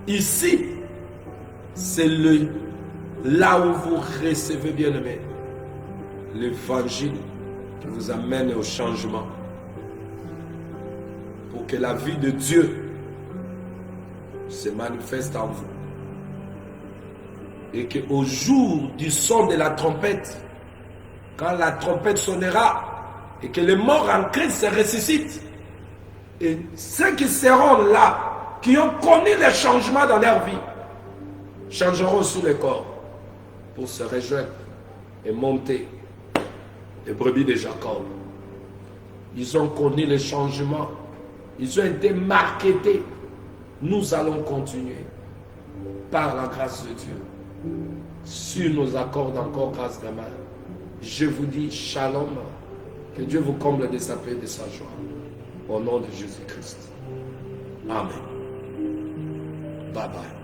Ici, c'est là où vous recevez, bien aimé, l'évangile qui vous amène au changement. Pour que la vie de Dieu se manifeste en vous. Et qu'au jour du son de la trompette, quand la trompette sonnera, et que les morts en Christ se ressuscitent, et ceux qui seront là, qui ont connu les changements dans leur vie, changeront sous le corps pour se rejoindre et monter les brebis de Jacob. Ils ont connu les changements. Ils ont été marketés. Nous allons continuer par la grâce de Dieu. Sur nos accords encore grâce de main. Je vous dis shalom. Que Dieu vous comble de sa paix et de sa joie. Au nom de Jésus-Christ. Amen. Bye bye.